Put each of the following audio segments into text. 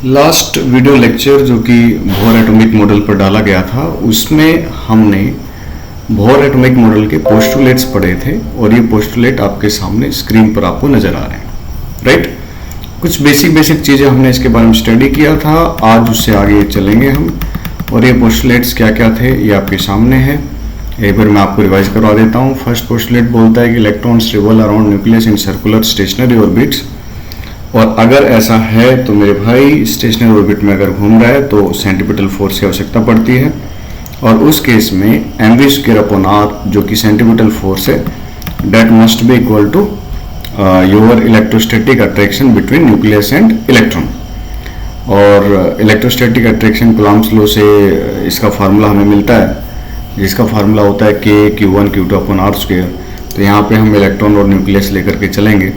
Last video lecture जो कि Bohr atomic model पर डाला गया था उसमें हमने बोहर एटॉमिक मॉडल के पोस्टुलेट्स पढ़े थे और ये पोस्टुलेट आपके सामने स्क्रीन पर आपको नजर आ रहे हैं, राइट। कुछ बेसिक चीज़ें हमने इसके बारे में स्टडी किया था, आज उससे आगे चलेंगे हम। और ये पोस्टुलेट्स क्या क्या थे ये आपके सामने है, एक बार मैं आपको रिवाइज करवा देता हूँ। फर्स्ट पोस्टुलेट बोलता है कि electrons revolve around nucleus in circular stationary orbits, और अगर ऐसा है तो मेरे भाई स्टेशनरी ऑर्बिट में अगर घूम रहा है तो सेंट्रीपिटल फोर्स की आवश्यकता पड़ती है, और उस केस में mv²/r जो कि सेंट्रीपिटल फोर्स है that must be equal to your electrostatic attraction between nucleus and electron. और इलेक्ट्रोस्टैटिक अट्रैक्शन कूलम्ब्स लॉ से इसका फार्मूला हमें मिलता है, जिसका फार्मूला होता है K(Q1Q2)/r²। तो यहाँ पे हम इलेक्ट्रॉन और न्यूक्लियस लेकर के चलेंगे।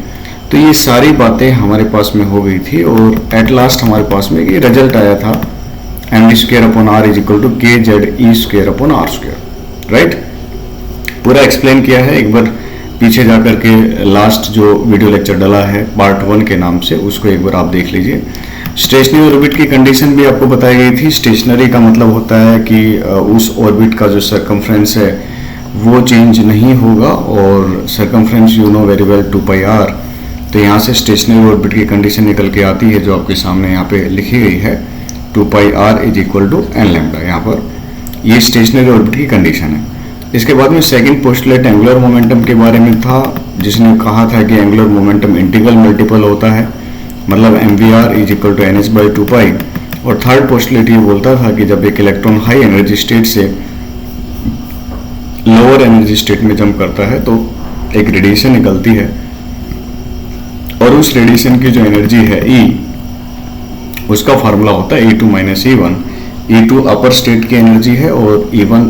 तो ये सारी बातें हमारे पास में हो गई थी और एट लास्ट हमारे पास में ये रिजल्ट आया था mv²/r = kZe²/r², राइट। पूरा एक्सप्लेन किया है, एक बार पीछे जाकर के लास्ट जो वीडियो लेक्चर डाला है पार्ट 1 के नाम से, उसको एक बार आप देख लीजिए। स्टेशनरी ऑर्बिट की कंडीशन भी आपको बताई गई थी। स्टेशनरी का मतलब होता है कि उस ऑर्बिट का जो सरकमफ्रेंस है वो चेंज नहीं होगा, और circumference you know very well 2πr। तो यहाँ से स्टेशनरी ऑर्बिट की कंडीशन निकल के आती है जो आपके सामने यहाँ पे लिखी गई है, 2πr = n λ। यहाँ पर ये स्टेशनरी ऑर्बिट की कंडीशन है। इसके बाद में सेकंड पोस्टुलेट एंगुलर मोमेंटम के बारे में था, जिसने कहा था कि एंगुलर मोमेंटम इंटीग्रल मल्टीपल होता है, मतलब mvr = nh/2π। और थर्ड पोस्टुलेट ये बोलता था कि जब एक इलेक्ट्रॉन हाई एनर्जी स्टेट से लोअर एनर्जी स्टेट में जंप करता है तो एक रेडिएशन निकलती है, और उस रेडिएशन की जो एनर्जी है E, उसका फार्मूला होता है E2 - E1। E2 अपर स्टेट की एनर्जी है और E1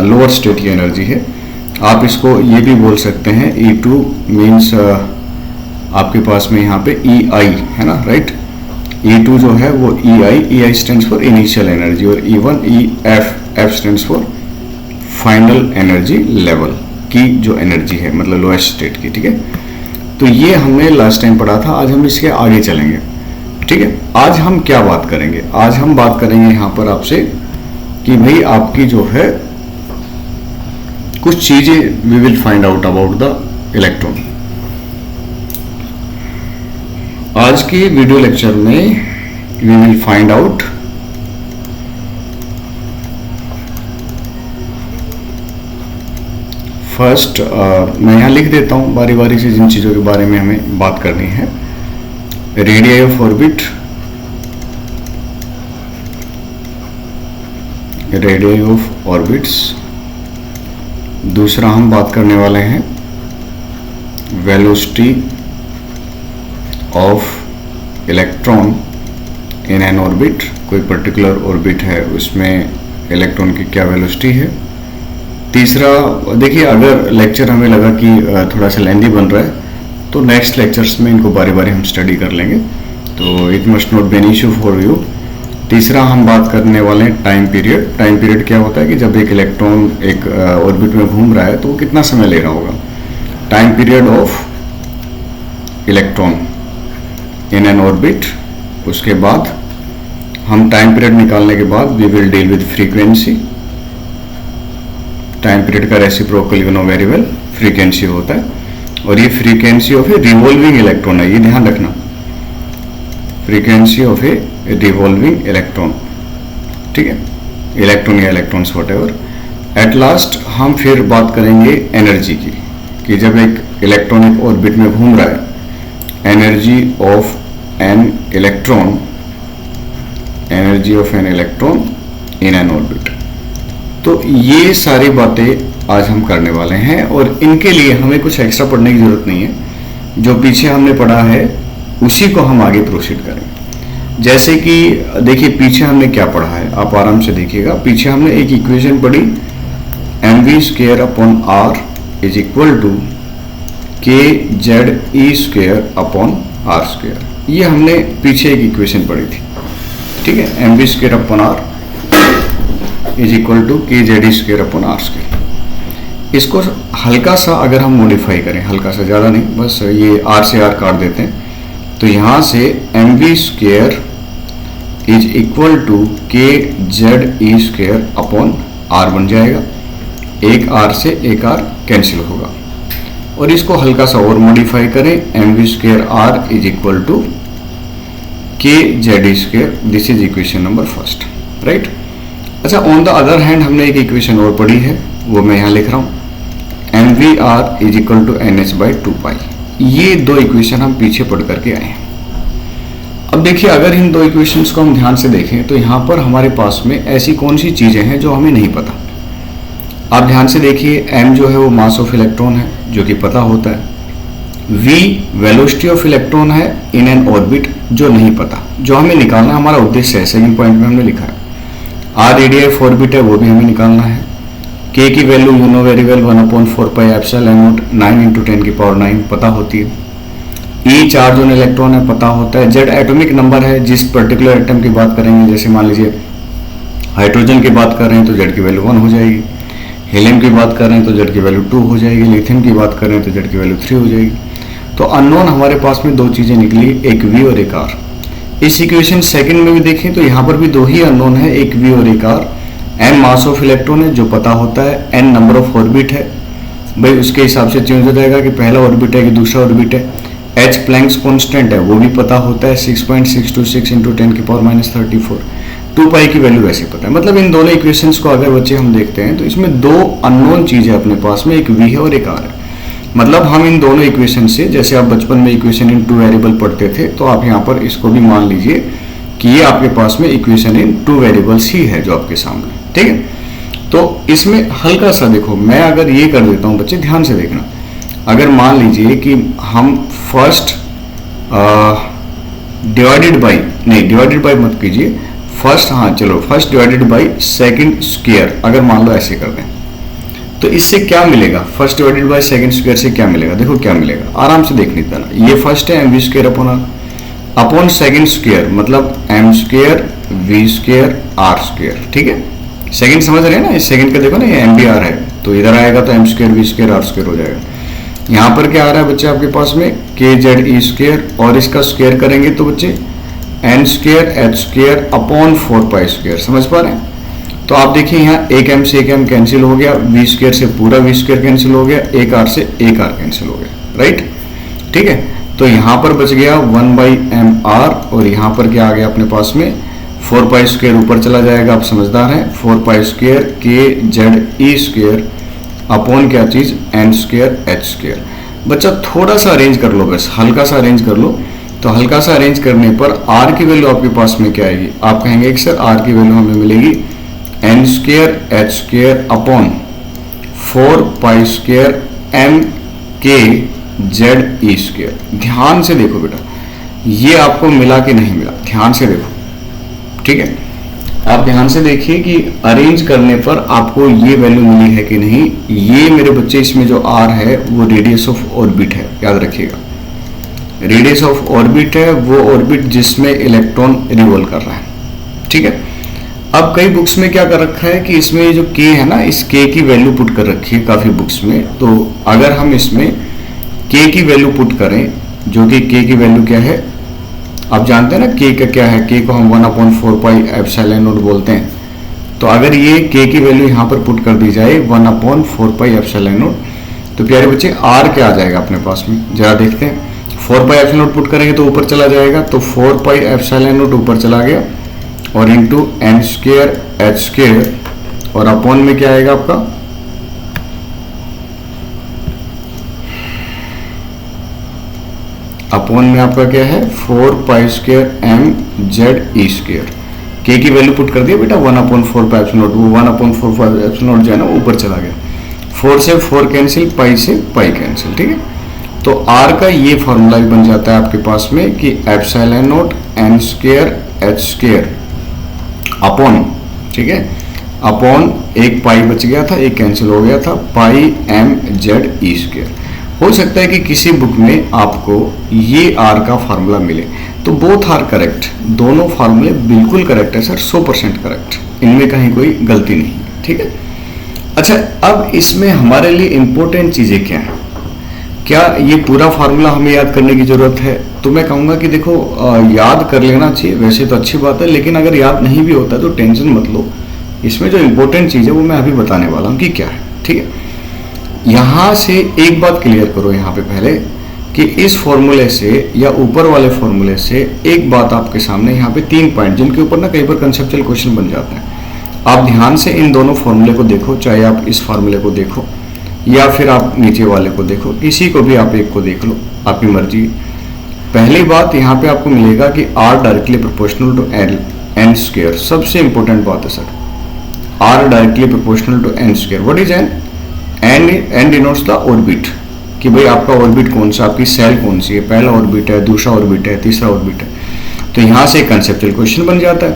लोअर स्टेट की एनर्जी है। आप इसको ये भी बोल सकते हैं, E2 मीन्स आपके पास में यहाँ पे EI है ना, राइट। E2 जो है वो EI stands for initial energy, और E1 EF stands for final energy level की जो एनर्जी है, मतलब लोएस्ट स्टेट की, ठीक है। तो ये हमने लास्ट टाइम पढ़ा था, आज हम इसके आगे चलेंगे, ठीक है। आज हम क्या बात करेंगे, आज हम बात करेंगे यहाँ पर आपसे कि भाई आपकी जो है कुछ चीजें we will find out about the electron. आज के वीडियो लेक्चर में we will find out first, मैं यहाँ लिख देता हूँ बारी बारी से जिन चीज़ों के बारे में हमें बात करनी है। Radii of orbit, radii of orbits. दूसरा हम बात करने वाले हैं velocity of electron in an orbit. कोई पर्टिकुलर ऑर्बिट है उसमें इलेक्ट्रॉन की क्या वेलोसिटी है। तीसरा, देखिए अगर लेक्चर हमें लगा कि थोड़ा सा लेंदी बन रहा है तो नेक्स्ट लेक्चर्स में इनको बारी बारी हम स्टडी कर लेंगे, तो it must not be an issue for you. तीसरा हम बात करने वाले हैं टाइम पीरियड। टाइम पीरियड क्या होता है कि जब एक इलेक्ट्रॉन एक ऑर्बिट में घूम रहा है तो वो कितना समय ले रहा होगा, time period of electron in an orbit. उसके बाद हम टाइम पीरियड निकालने के बाद we will deal with frequency. Time period का reciprocal you know very well frequency होता है, और ये frequency of a revolving electron है, ये ध्यान रखना, frequency of a revolving electron, ठीक है, इलेक्ट्रॉन या इलेक्ट्रॉन्स व्हाटएवर। एट लास्ट हम फिर बात करेंगे एनर्जी की, कि जब एक इलेक्ट्रॉन एक ऑर्बिट में घूम रहा है, energy of an electron, energy of an electron in an orbit. तो ये सारी बातें आज हम करने वाले हैं, और इनके लिए हमें कुछ एक्स्ट्रा पढ़ने की जरूरत नहीं है। जो पीछे हमने पढ़ा है उसी को हम आगे प्रोसीड करेंगे। जैसे कि देखिए पीछे हमने क्या पढ़ा है, आप आराम से देखिएगा। पीछे हमने एक इक्वेशन पढ़ी, mv²/r = kZe²/r²। ये हमने पीछे एक इक्वेशन पढ़ी थी, ठीक है, mv²/r = kZe²/r²। इसको हल्का सा अगर हम मॉडिफाई करें, हल्का सा, ज़्यादा नहीं, बस ये r से r काट देते हैं, तो यहाँ से mv² इज इक्वल टू के जेड ई स्क्वेयर अपॉन आर बन जाएगा। एक आर से एक आर कैंसिल होगा और इसको हल्का सा और मॉडिफाई करें, m v square r is equal to के Z E square. This is equation number first, right. अच्छा, ऑन द अदर हैंड हमने एक इक्वेशन और पढ़ी है, वो मैं यहाँ लिख रहा हूँ, M V R is equal to N H by 2 pi. ये दो इक्वेशन हम पीछे पढ़ करके आए हैं। अब देखिए, अगर इन दो इक्वेशंस को हम ध्यान से देखें तो यहाँ पर हमारे पास में ऐसी कौन सी चीज़ें हैं जो हमें नहीं पता। आप ध्यान से देखिए, m जो है वो मास ऑफ इलेक्ट्रॉन है जो कि पता होता है, v वेलोसिटी ऑफ इलेक्ट्रॉन है इन एन ऑर्बिट जो नहीं पता, जो हमें निकालना हमारा उद्देश्य है। सेकंड पॉइंट में हमने लिखा है r रेडियस ऑर्बिट है, वो भी हमें निकालना है। k की value you know very well 1/4 pi epsilon not 9 × 10⁹ पता होती है। e चार्ज ऑन इलेक्ट्रॉन है, पता होता है। z एटॉमिक नंबर है, जिस पर्टिकुलर एटम की बात करेंगे, जैसे मान लीजिए हाइड्रोजन की बात कर रहे हैं तो z की वैल्यू 1 हो जाएगी, हीलियम की बात कर रहे हैं तो z की वैल्यू 2 हो जाएगी, लिथियम की बात कर रहे हैं तो z की वैल्यू 3 हो जाएगी। तो अननोन हमारे पास में दो चीजें निकली, एक v और एक r। इस इक्वेशन सेकंड में भी देखें तो यहाँ पर भी दो ही अननोन है, एक v और एक r। m mass of electron है जो पता होता है, n नंबर ऑफ ऑर्बिट है, भाई उसके हिसाब से चेंज हो जाएगा कि पहला ऑर्बिट है कि दूसरा ऑर्बिट है। h प्लैंक्स कांस्टेंट है, वो भी पता होता है 6.626 × 10⁻34। 2 पाई की वैल्यू वैसे पता है। मतलब इन दोनों इक्वेशंस को अगर बच्चे हम देखते हैं तो इसमें दो अननोन चीजें अपने पास में, एक v है और एक r है। मतलब हम इन दोनों इक्वेशन से, जैसे आप बचपन में इक्वेशन इन 2 वेरिएबल पढ़ते थे, तो आप यहाँ पर इसको भी मान लीजिए कि ये आपके पास में इक्वेशन इन 2 वेरिएबल्स ही है जो आपके सामने, ठीक है। तो इसमें हल्का सा देखो, मैं अगर ये कर देता हूँ, बच्चे ध्यान से देखना, अगर मान लीजिए कि हम फर्स्ट डिवाइडेड बाई मत कीजिए, फर्स्ट, हाँ चलो, first divided by second square, अगर मान लो ऐसे कर दें तो इससे क्या मिलेगा। First divided by second square से क्या मिलेगा, देखो क्या मिलेगा, आराम से देख लेते हैं। ये फर्स्ट है m v square upon r, upon second square मतलब m square we square are square, ठीक है। सेकंड समझ रहे हैं ना, इस सेकंड का देखो ना, ये एम बी आर है, तो इधर आएगा तो M square we square are square हो जाएगा। यहाँ पर क्या आ रहा है बच्चे आपके पास में, के जेड ई स्क्वायर, और इसका स्क्वायर करेंगे तो बच्चे N square H square upon 4 pi square. समझ पा रहे हैं। तो आप देखिए यहाँ एक एम से एक एम कैंसिल हो गया, वी स्क्वायर से पूरा वी स्क्वायर कैंसिल हो गया, एक आर से एक आर कैंसिल हो गया, राइट, ठीक है। तो यहाँ पर बच गया 1/m_r, और यहाँ पर क्या आ गया अपने पास में 4 पाई स्क्वायर ऊपर चला जाएगा, आप समझदार हैं, 4 पाई स्क्वायर के जेड ई स्क्वायर अपॉन क्या चीज एन स्क्वायर एच स्क्वायर। बच्चा थोड़ा सा अरेंज कर लो, बस हल्का सा अरेंज कर लो। तो हल्का सा अरेंज करने पर आर की वैल्यू आपके पास में क्या आएगी, आप कहेंगे कि सर आर की वैल्यू हमें मिलेगी N square H square upon 4 pi square M K Z E square. ध्यान से देखो बेटा, ये आपको मिला कि नहीं मिला, ध्यान से देखो, ठीक है। आप ध्यान से देखिए कि अरेंज करने पर आपको ये वैल्यू मिली है कि नहीं। ये मेरे बच्चे, इसमें जो आर है वो रेडियस ऑफ ऑर्बिट है, याद रखिएगा, रेडियस ऑफ ऑर्बिट है, वो ऑर्बिट जिसमें इलेक्ट्रॉन रिवॉल्व कर रहा है, ठीक है। अब कई बुक्स में क्या कर रखा है कि इसमें ये जो k है ना, इस k की वैल्यू पुट कर रखी है काफी बुक्स में। तो अगर हम इसमें k की वैल्यू पुट करें, जो कि k की वैल्यू क्या है, आप जानते हैं ना k का क्या है, k को हम 1/4 पाई एप्सिलॉन नॉट बोलते हैं। तो अगर ये k की वैल्यू यहाँ पर पुट कर दी जाए 1/4 पाई एप्सिलॉन नॉट, तो प्यारे बच्चे r क्या आ जाएगा अपने पास में, जरा देखते हैं। 4 पाई एप्सिलॉन नॉट पुट करेंगे तो ऊपर चला जाएगा, तो 4 पाई एप्सिलॉन नॉट ऊपर चला गया, और into N square H square, और अपॉन में क्या आएगा आपका, अपॉन में आपका क्या है 4 pi square M Z E square. के की वैल्यू पुट कर दिया बेटा 1/4 पाई एप्सिलॉन नॉट, वो 1/4 पाई एप्सिलॉन नॉट जो है ना ऊपर चला गया, 4 से 4 कैंसिल, पाई से पाई कैंसिल, ठीक है। तो आर का ये फॉर्मूला बन जाता है आपके पास में कि epsilon not an square H square upon, ठीक है, अपॉन एक पाई बच गया था, एक कैंसिल हो गया था, पाई एम जेड ई स्क्वायर। हो सकता है कि किसी बुक में आपको ये आर का फार्मूला मिले, तो बोथ आर करेक्ट, दोनों फार्मूले बिल्कुल करेक्ट है सर, 100% करेक्ट, इनमें कहीं कोई गलती नहीं है, ठीक है। अच्छा, अब इसमें हमारे लिए इंपॉर्टेंट चीजें क्या है, क्या ये पूरा फार्मूला हमें याद करने की जरूरत है, तो मैं कहूँगा कि देखो याद कर लेना चाहिए, वैसे तो अच्छी बात है, लेकिन अगर याद नहीं भी होता है तो टेंशन मत लो। इसमें जो इम्पोर्टेंट चीज़ है वो मैं अभी बताने वाला हूँ कि क्या है, ठीक है। यहाँ से एक बात क्लियर करो यहाँ पे पहले कि इस फॉर्मूले से या ऊपर वाले फॉर्मूले से एक बात आपके सामने यहाँ पे 3 पॉइंट जिनके ऊपर ना कई बार कंसेप्चुअल क्वेश्चन बन जाते हैं। आप ध्यान से इन दोनों फॉर्मूले को देखो, चाहे आप इस फॉर्मूले को देखो या फिर आप नीचे वाले को देखो, किसी को भी आप एक को देख लो, आपकी मर्जी। पहली बात यहाँ पे आपको मिलेगा कि R directly proportional to n square, सबसे इंपॉर्टेंट बात है sir, R directly proportional to n square. What is n denotes the orbit, कि भाई आपका ऑर्बिट कौन सा, आपकी सेल कौन सी है, पहला ऑर्बिट है, दूसरा ऑर्बिट है, तीसरा ऑर्बिट है। तो यहाँ से कंसेप्चुअल क्वेश्चन बन जाता है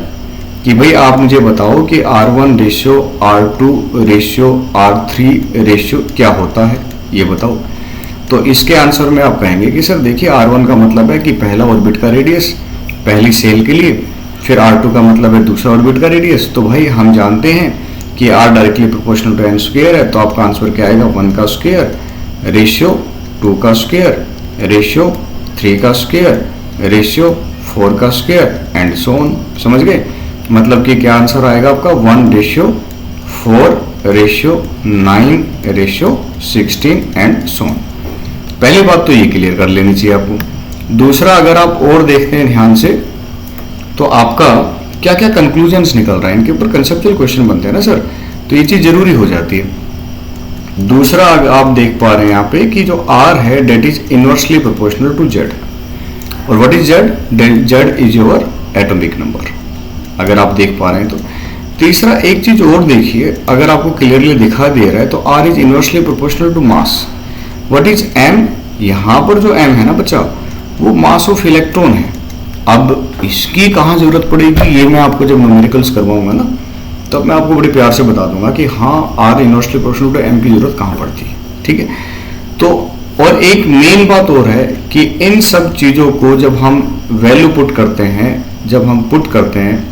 कि भाई आप मुझे बताओ कि R1 ratio R2 ratio R3 ratio क्या होता है, ये बताओ। तो इसके आंसर में आप कहेंगे कि सर देखिए R1 का मतलब है कि पहला ऑर्बिट का रेडियस पहली सेल के लिए, फिर R2 का मतलब है दूसरा ऑर्बिट का रेडियस। तो भाई हम जानते हैं कि R directly proportional to n square है, तो आपका आंसर क्या आएगा, 1 का स्क्वायर रेशियो 2 का स्क्वायर रेशियो 3 का स्क्वायर रेशियो 4 का स्क्वायर एंड सो ऑन। समझ गए? मतलब कि क्या आंसर आएगा आपका 1 ratio 4 ratio 9 ratio 16 and so on. पहली बात तो ये क्लियर कर लेनी चाहिए आपको। दूसरा, अगर आप और देखते हैं ध्यान से तो आपका क्या क्या कंक्लूजन्स निकल रहा है, इनके ऊपर कंसेप्चुअल क्वेश्चन बनते हैं ना सर, तो ये चीज जरूरी हो जाती है। दूसरा आप देख पा रहे हैं यहाँ पे कि जो R है that is inversely proportional to Z, और what is Z? Z is your atomic number, अगर आप देख पा रहे हैं तो। तीसरा एक चीज और देखिए, अगर आपको क्लियरली दिखा दे रहा है तो R is inversely proportional to mass. What is M? यहाँ पर जो M है ना बच्चा, वो मास ऑफ इलेक्ट्रॉन है। अब इसकी कहाँ जरूरत पड़ेगी, ये मैं आपको जब न्यूमेरिकल्स करवाऊंगा ना तब मैं आपको बड़े प्यार से बता दूंगा कि हाँ R inversely proportional to M की जरूरत कहाँ पड़ती है, ठीक है। तो और एक मेन बात और है कि इन सब चीजों को जब हम वैल्यू पुट करते हैं, जब हम पुट करते हैं,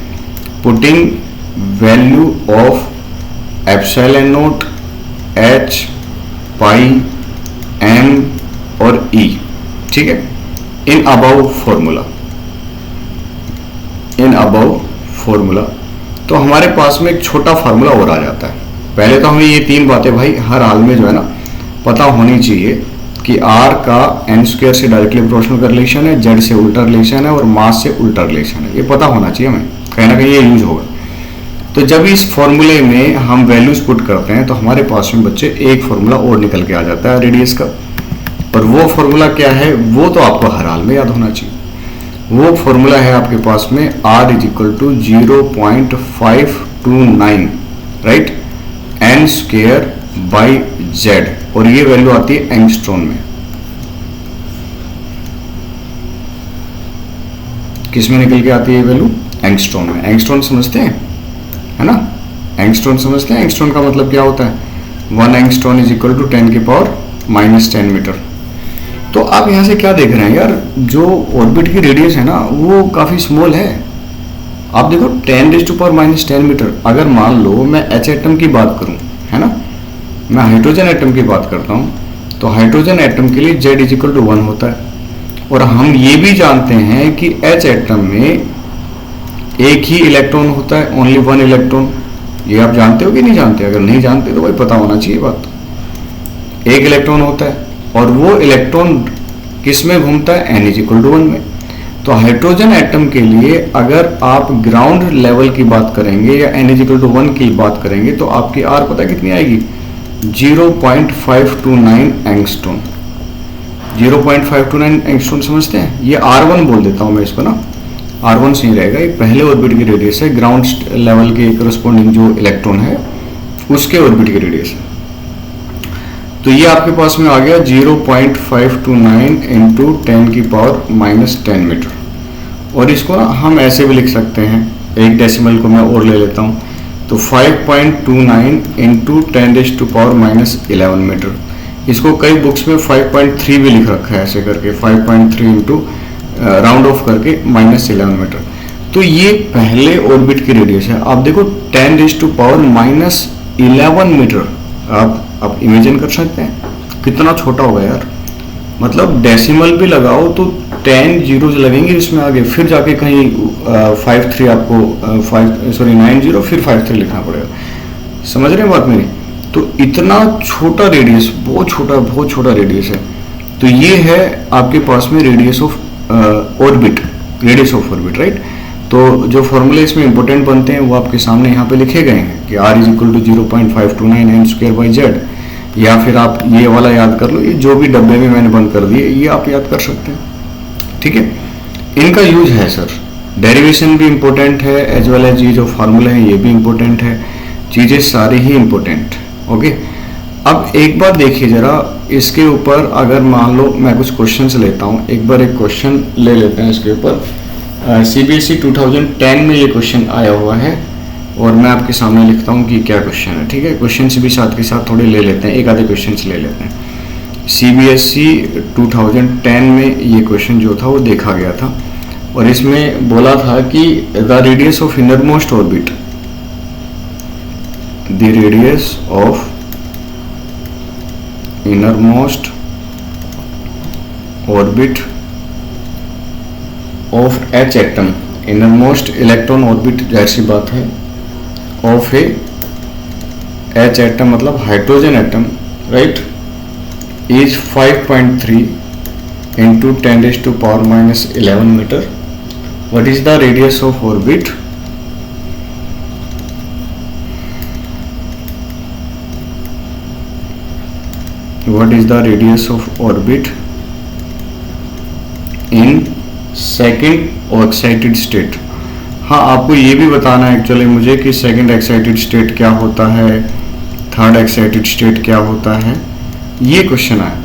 putting value of epsilon not H pi M और E, ठीक है, इन अबव फॉर्मूला, तो हमारे पास में एक छोटा फार्मूला और आ जाता है। पहले तो हमें ये 3 बातें भाई हर हाल में जो है ना पता होनी चाहिए कि R का n स्क्वायर से डायरेक्टली प्रोपोर्शनल का रिलेशन है, Z से उल्टा रिलेशन है और मास से उल्टा रिलेशन है, ये पता होना चाहिए हमें, कहीं ना कहीं ये यूज होगा। तो जब इस फॉर्मूले में हम वैल्यूज पुट करते हैं तो हमारे पास में बच्चे एक फॉर्मूला और निकल के आ जाता है रेडियस का, और वो फॉर्मूला क्या है वो तो आपको हर हाल में याद होना चाहिए। वो फॉर्मूला है आपके पास में R is equal to 0.529 right n square by Z, और ये वैल्यू आती है एंगस्ट्रॉन में। किस में निकल के आती है ये वैल्यू? एंगस्ट्रॉन में। एंगस्ट्रॉन समझते हैं, है ना, एंगस्ट्रॉन समझते हैं। एंगस्ट्रॉन का मतलब क्या होता है? 1 एंगस्ट्रॉन इज इक्वल टू 10 की पावर -10 मीटर। तो आप यहाँ से क्या देख रहे हैं यार, जो ऑर्बिट की रेडियस है ना वो काफ़ी स्मॉल है। आप देखो 10⁻⁻10 मीटर। अगर मान लो मैं H एटम की बात करूँ, है ना, मैं हाइड्रोजन एटम की बात करता हूँ, तो हाइड्रोजन एटम के लिए Z इज इक्वल टू 1 होता है। और हम ये भी जानते हैं कि H एटम में एक ही इलेक्ट्रॉन होता है, ओनली 1 इलेक्ट्रॉन। ये आप जानते हो कि नहीं जानते? अगर नहीं जानते तो भाई पता होना चाहिए बात। एक इलेक्ट्रॉन होता है और वो इलेक्ट्रॉन किस में घूमता है? n इज इक्वल टू 1 में। तो हाइड्रोजन एटम के लिए अगर आप ग्राउंड लेवल की बात करेंगे या n इज इक्वल टू 1 की बात करेंगे तो आपकी R पता कितनी आएगी? 0.529 एंगस्ट्रॉन। 0.529 एंगस्ट्रॉन समझते हैं? ये R1 बोल देता हूं मैं इसको ना, R1 सही रहेगा। ये पहले ऑर्बिट की रेडियस है, ग्राउंड लेवल के करस्पॉन्डिंग जो इलेक्ट्रॉन है उसके ऑर्बिट की रेडियस है। तो ये आपके पास में आ गया 0.529 इंटू 10 की पावर -10 मीटर। और इसको ना हम ऐसे भी लिख सकते हैं, एक डेसिमल को मैं और ले लेता हूँ, तो 5.29 इंटू 10 टू पावर -11 मीटर। इसको कई बुक्स में 5.3 भी लिख रखा है ऐसे करके, 5.3 इंटू राउंड ऑफ करके -11 मीटर। तो ये पहले ऑर्बिट की रेडियस है। आप देखो 10 टू पावर -11 मीटर। आप इमेजिन कर सकते हैं कितना छोटा होगा यार। मतलब डेसिमल भी लगाओ तो 10 जीरोज लगेंगे इसमें आगे, फिर जाके कहीं 53 आपको 90 फिर 53 लिखना पड़ेगा। समझ रहे हैं बात मेरी? तो इतना छोटा रेडियस, बहुत छोटा रेडियस है। तो ये है आपके पास में radius of orbit, radius of orbit, right. तो जो फॉर्मूले इसमें इंपॉर्टेंट बनते हैं वो आपके सामने यहाँ पे लिखे गए हैं कि r is equal to 0.529 m²/z, या फिर आप ये वाला याद कर लो, ये जो भी डब्बे में मैंने बंद कर दिए ये आप याद कर सकते हैं, ठीक है। इनका यूज है सर, डेरिवेशन भी इंपॉर्टेंट है एज वेल एज ये जो फार्मूले हैं ये भी इंपॉर्टेंट है, चीजें सारी ही इंपॉर्टेंट, ओके। अब एक बात देखिए जरा, इसके ऊपर अगर मान लो मैं कुछ क्वेश्चंस लेता हूँ, एक बार एक क्वेश्चन ले लेते हैं इसके ऊपर। CBSE 2010 में ये क्वेश्चन आया हुआ है और मैं आपके सामने लिखता हूँ कि क्या क्वेश्चन है, ठीक है। क्वेश्चन भी साथ के साथ थोड़े ले लेते हैं, एक आधे क्वेश्चन ले लेते हैं। CBSE 2010 में ये क्वेश्चन जो था वो देखा गया था और इसमें बोला था कि the radius of innermost orbit, the radius of innermost orbit of H atom, innermost electron orbit जाहिर सी बात है, ऑफ ए एच एटम मतलब hydrogen atom, right, is 5.3 into 10⁻⁻11 metre. What is the radius of orbit in second excited state। हाँ, आपको ये भी बताना है एक्चुअली मुझे कि सेकंड एक्साइटेड स्टेट क्या होता है, थर्ड एक्साइटेड स्टेट क्या होता है, ये क्वेश्चन आया।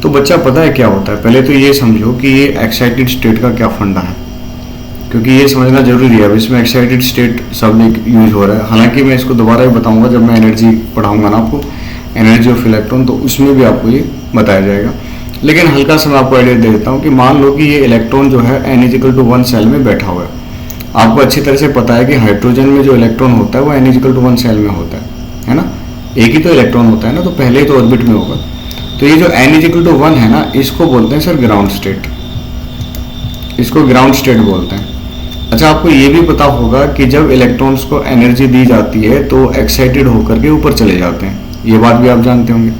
तो बच्चा पता है क्या होता है, पहले तो ये समझो कि ये एक्साइटेड स्टेट का क्या फंडा है, क्योंकि ये समझना जरूरी है। अब इसमें एक्साइटेड स्टेट शब्द यूज हो रहा है, हालांकि मैं इसको दोबारा भी बताऊंगा जब मैं एनर्जी पढ़ाऊंगा ना आपको, एनर्जी ऑफ इलेक्ट्रॉन, तो उसमें भी आपको ये बताया जाएगा। लेकिन हल्का सा मैं आपको आइडिया दे देता हूँ कि मान लो कि ये इलेक्ट्रॉन जो है n=1 सेल में बैठा हुआ है। आपको अच्छी तरह से पता है कि हाइड्रोजन में जो इलेक्ट्रॉन होता है वो n=1 सेल में होता है ना, एक ही तो इलेक्ट्रॉन होता है ना, तो पहले ही तो ऑर्बिट में होगा। तो ये जो n=1 है ना, इसको बोलते हैं सर ग्राउंड स्टेट, इसको ग्राउंड स्टेट बोलते हैं। अच्छा, आपको ये भी पता होगा कि जब इलेक्ट्रॉन्स को एनर्जी दी जाती है तो एक्साइटेड होकर के ऊपर चले जाते हैं, ये बात भी आप जानते होंगे।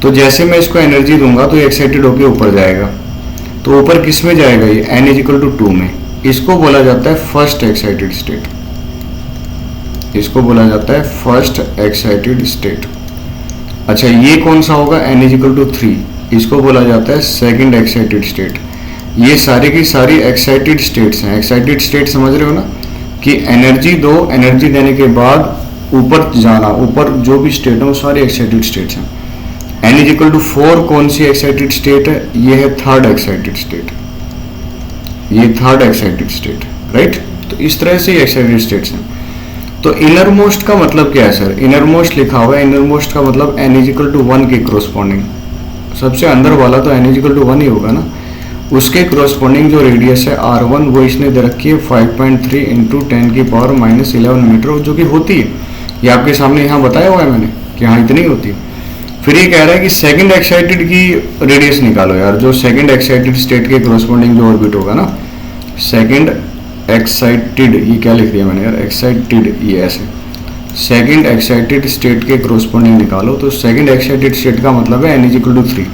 तो जैसे मैं इसको एनर्जी दूंगा तो ये एक्साइटेड होकर ऊपर जाएगा, तो ऊपर किस में जाएगा, ये n=2 में। इसको बोला जाता है फर्स्ट एक्साइटेड स्टेट, इसको बोला जाता है फर्स्ट एक्साइटेड स्टेट। अच्छा, ये कौन सा होगा, n=3, इसको बोला जाता है सेकंड एक्साइटेड स्टेट। ये सारी की सारी एक्साइटेड स्टेट्स हैं। एक्साइटेड स्टेट समझ रहे हो ना, कि एनर्जी दो, एनर्जी देने के बाद ऊपर जाना, ऊपर जो भी स्टेट है वो सारी एक्साइटेड स्टेट्स हैं। n=4 कौन सी एक्साइटेड स्टेट है, ये है थर्ड एक्साइटेड स्टेट, ये थर्ड एक्साइटेड स्टेट, राइट। तो इस तरह से एक्साइटेड स्टेट्स हैं। तो इनर मोस्ट का मतलब क्या है सर, इनर मोस्ट लिखा हुआ है, इनर मोस्ट का मतलब n=1 के क्रोस्पॉन्डिंग, सबसे अंदर वाला तो n=1 ही होगा ना, उसके क्रोस्पॉन्डिंग जो रेडियस है r1 वो इसने दे रखी है 5.3 × 10⁻11 मीटर, जो कि होती है, ये आपके सामने यहाँ बताया हुआ है मैंने कि हाँ इतनी होती है। फिर ये कह रहा है कि सेकंड एक्साइटेड की रेडियस निकालो यार, जो सेकंड एक्साइटेड स्टेट के क्रोस्पॉन्डिंग जो ऑर्बिट होगा ना, सेकंड एक्साइटेड, ये क्या लिख दिया मैंने यार, एक्साइटेड, ये ऐसे, सेकंड एक्साइटेड स्टेट के क्रोस्पॉन्डिंग निकालो। तो सेकंड एक्साइटेड स्टेट का मतलब है n=3,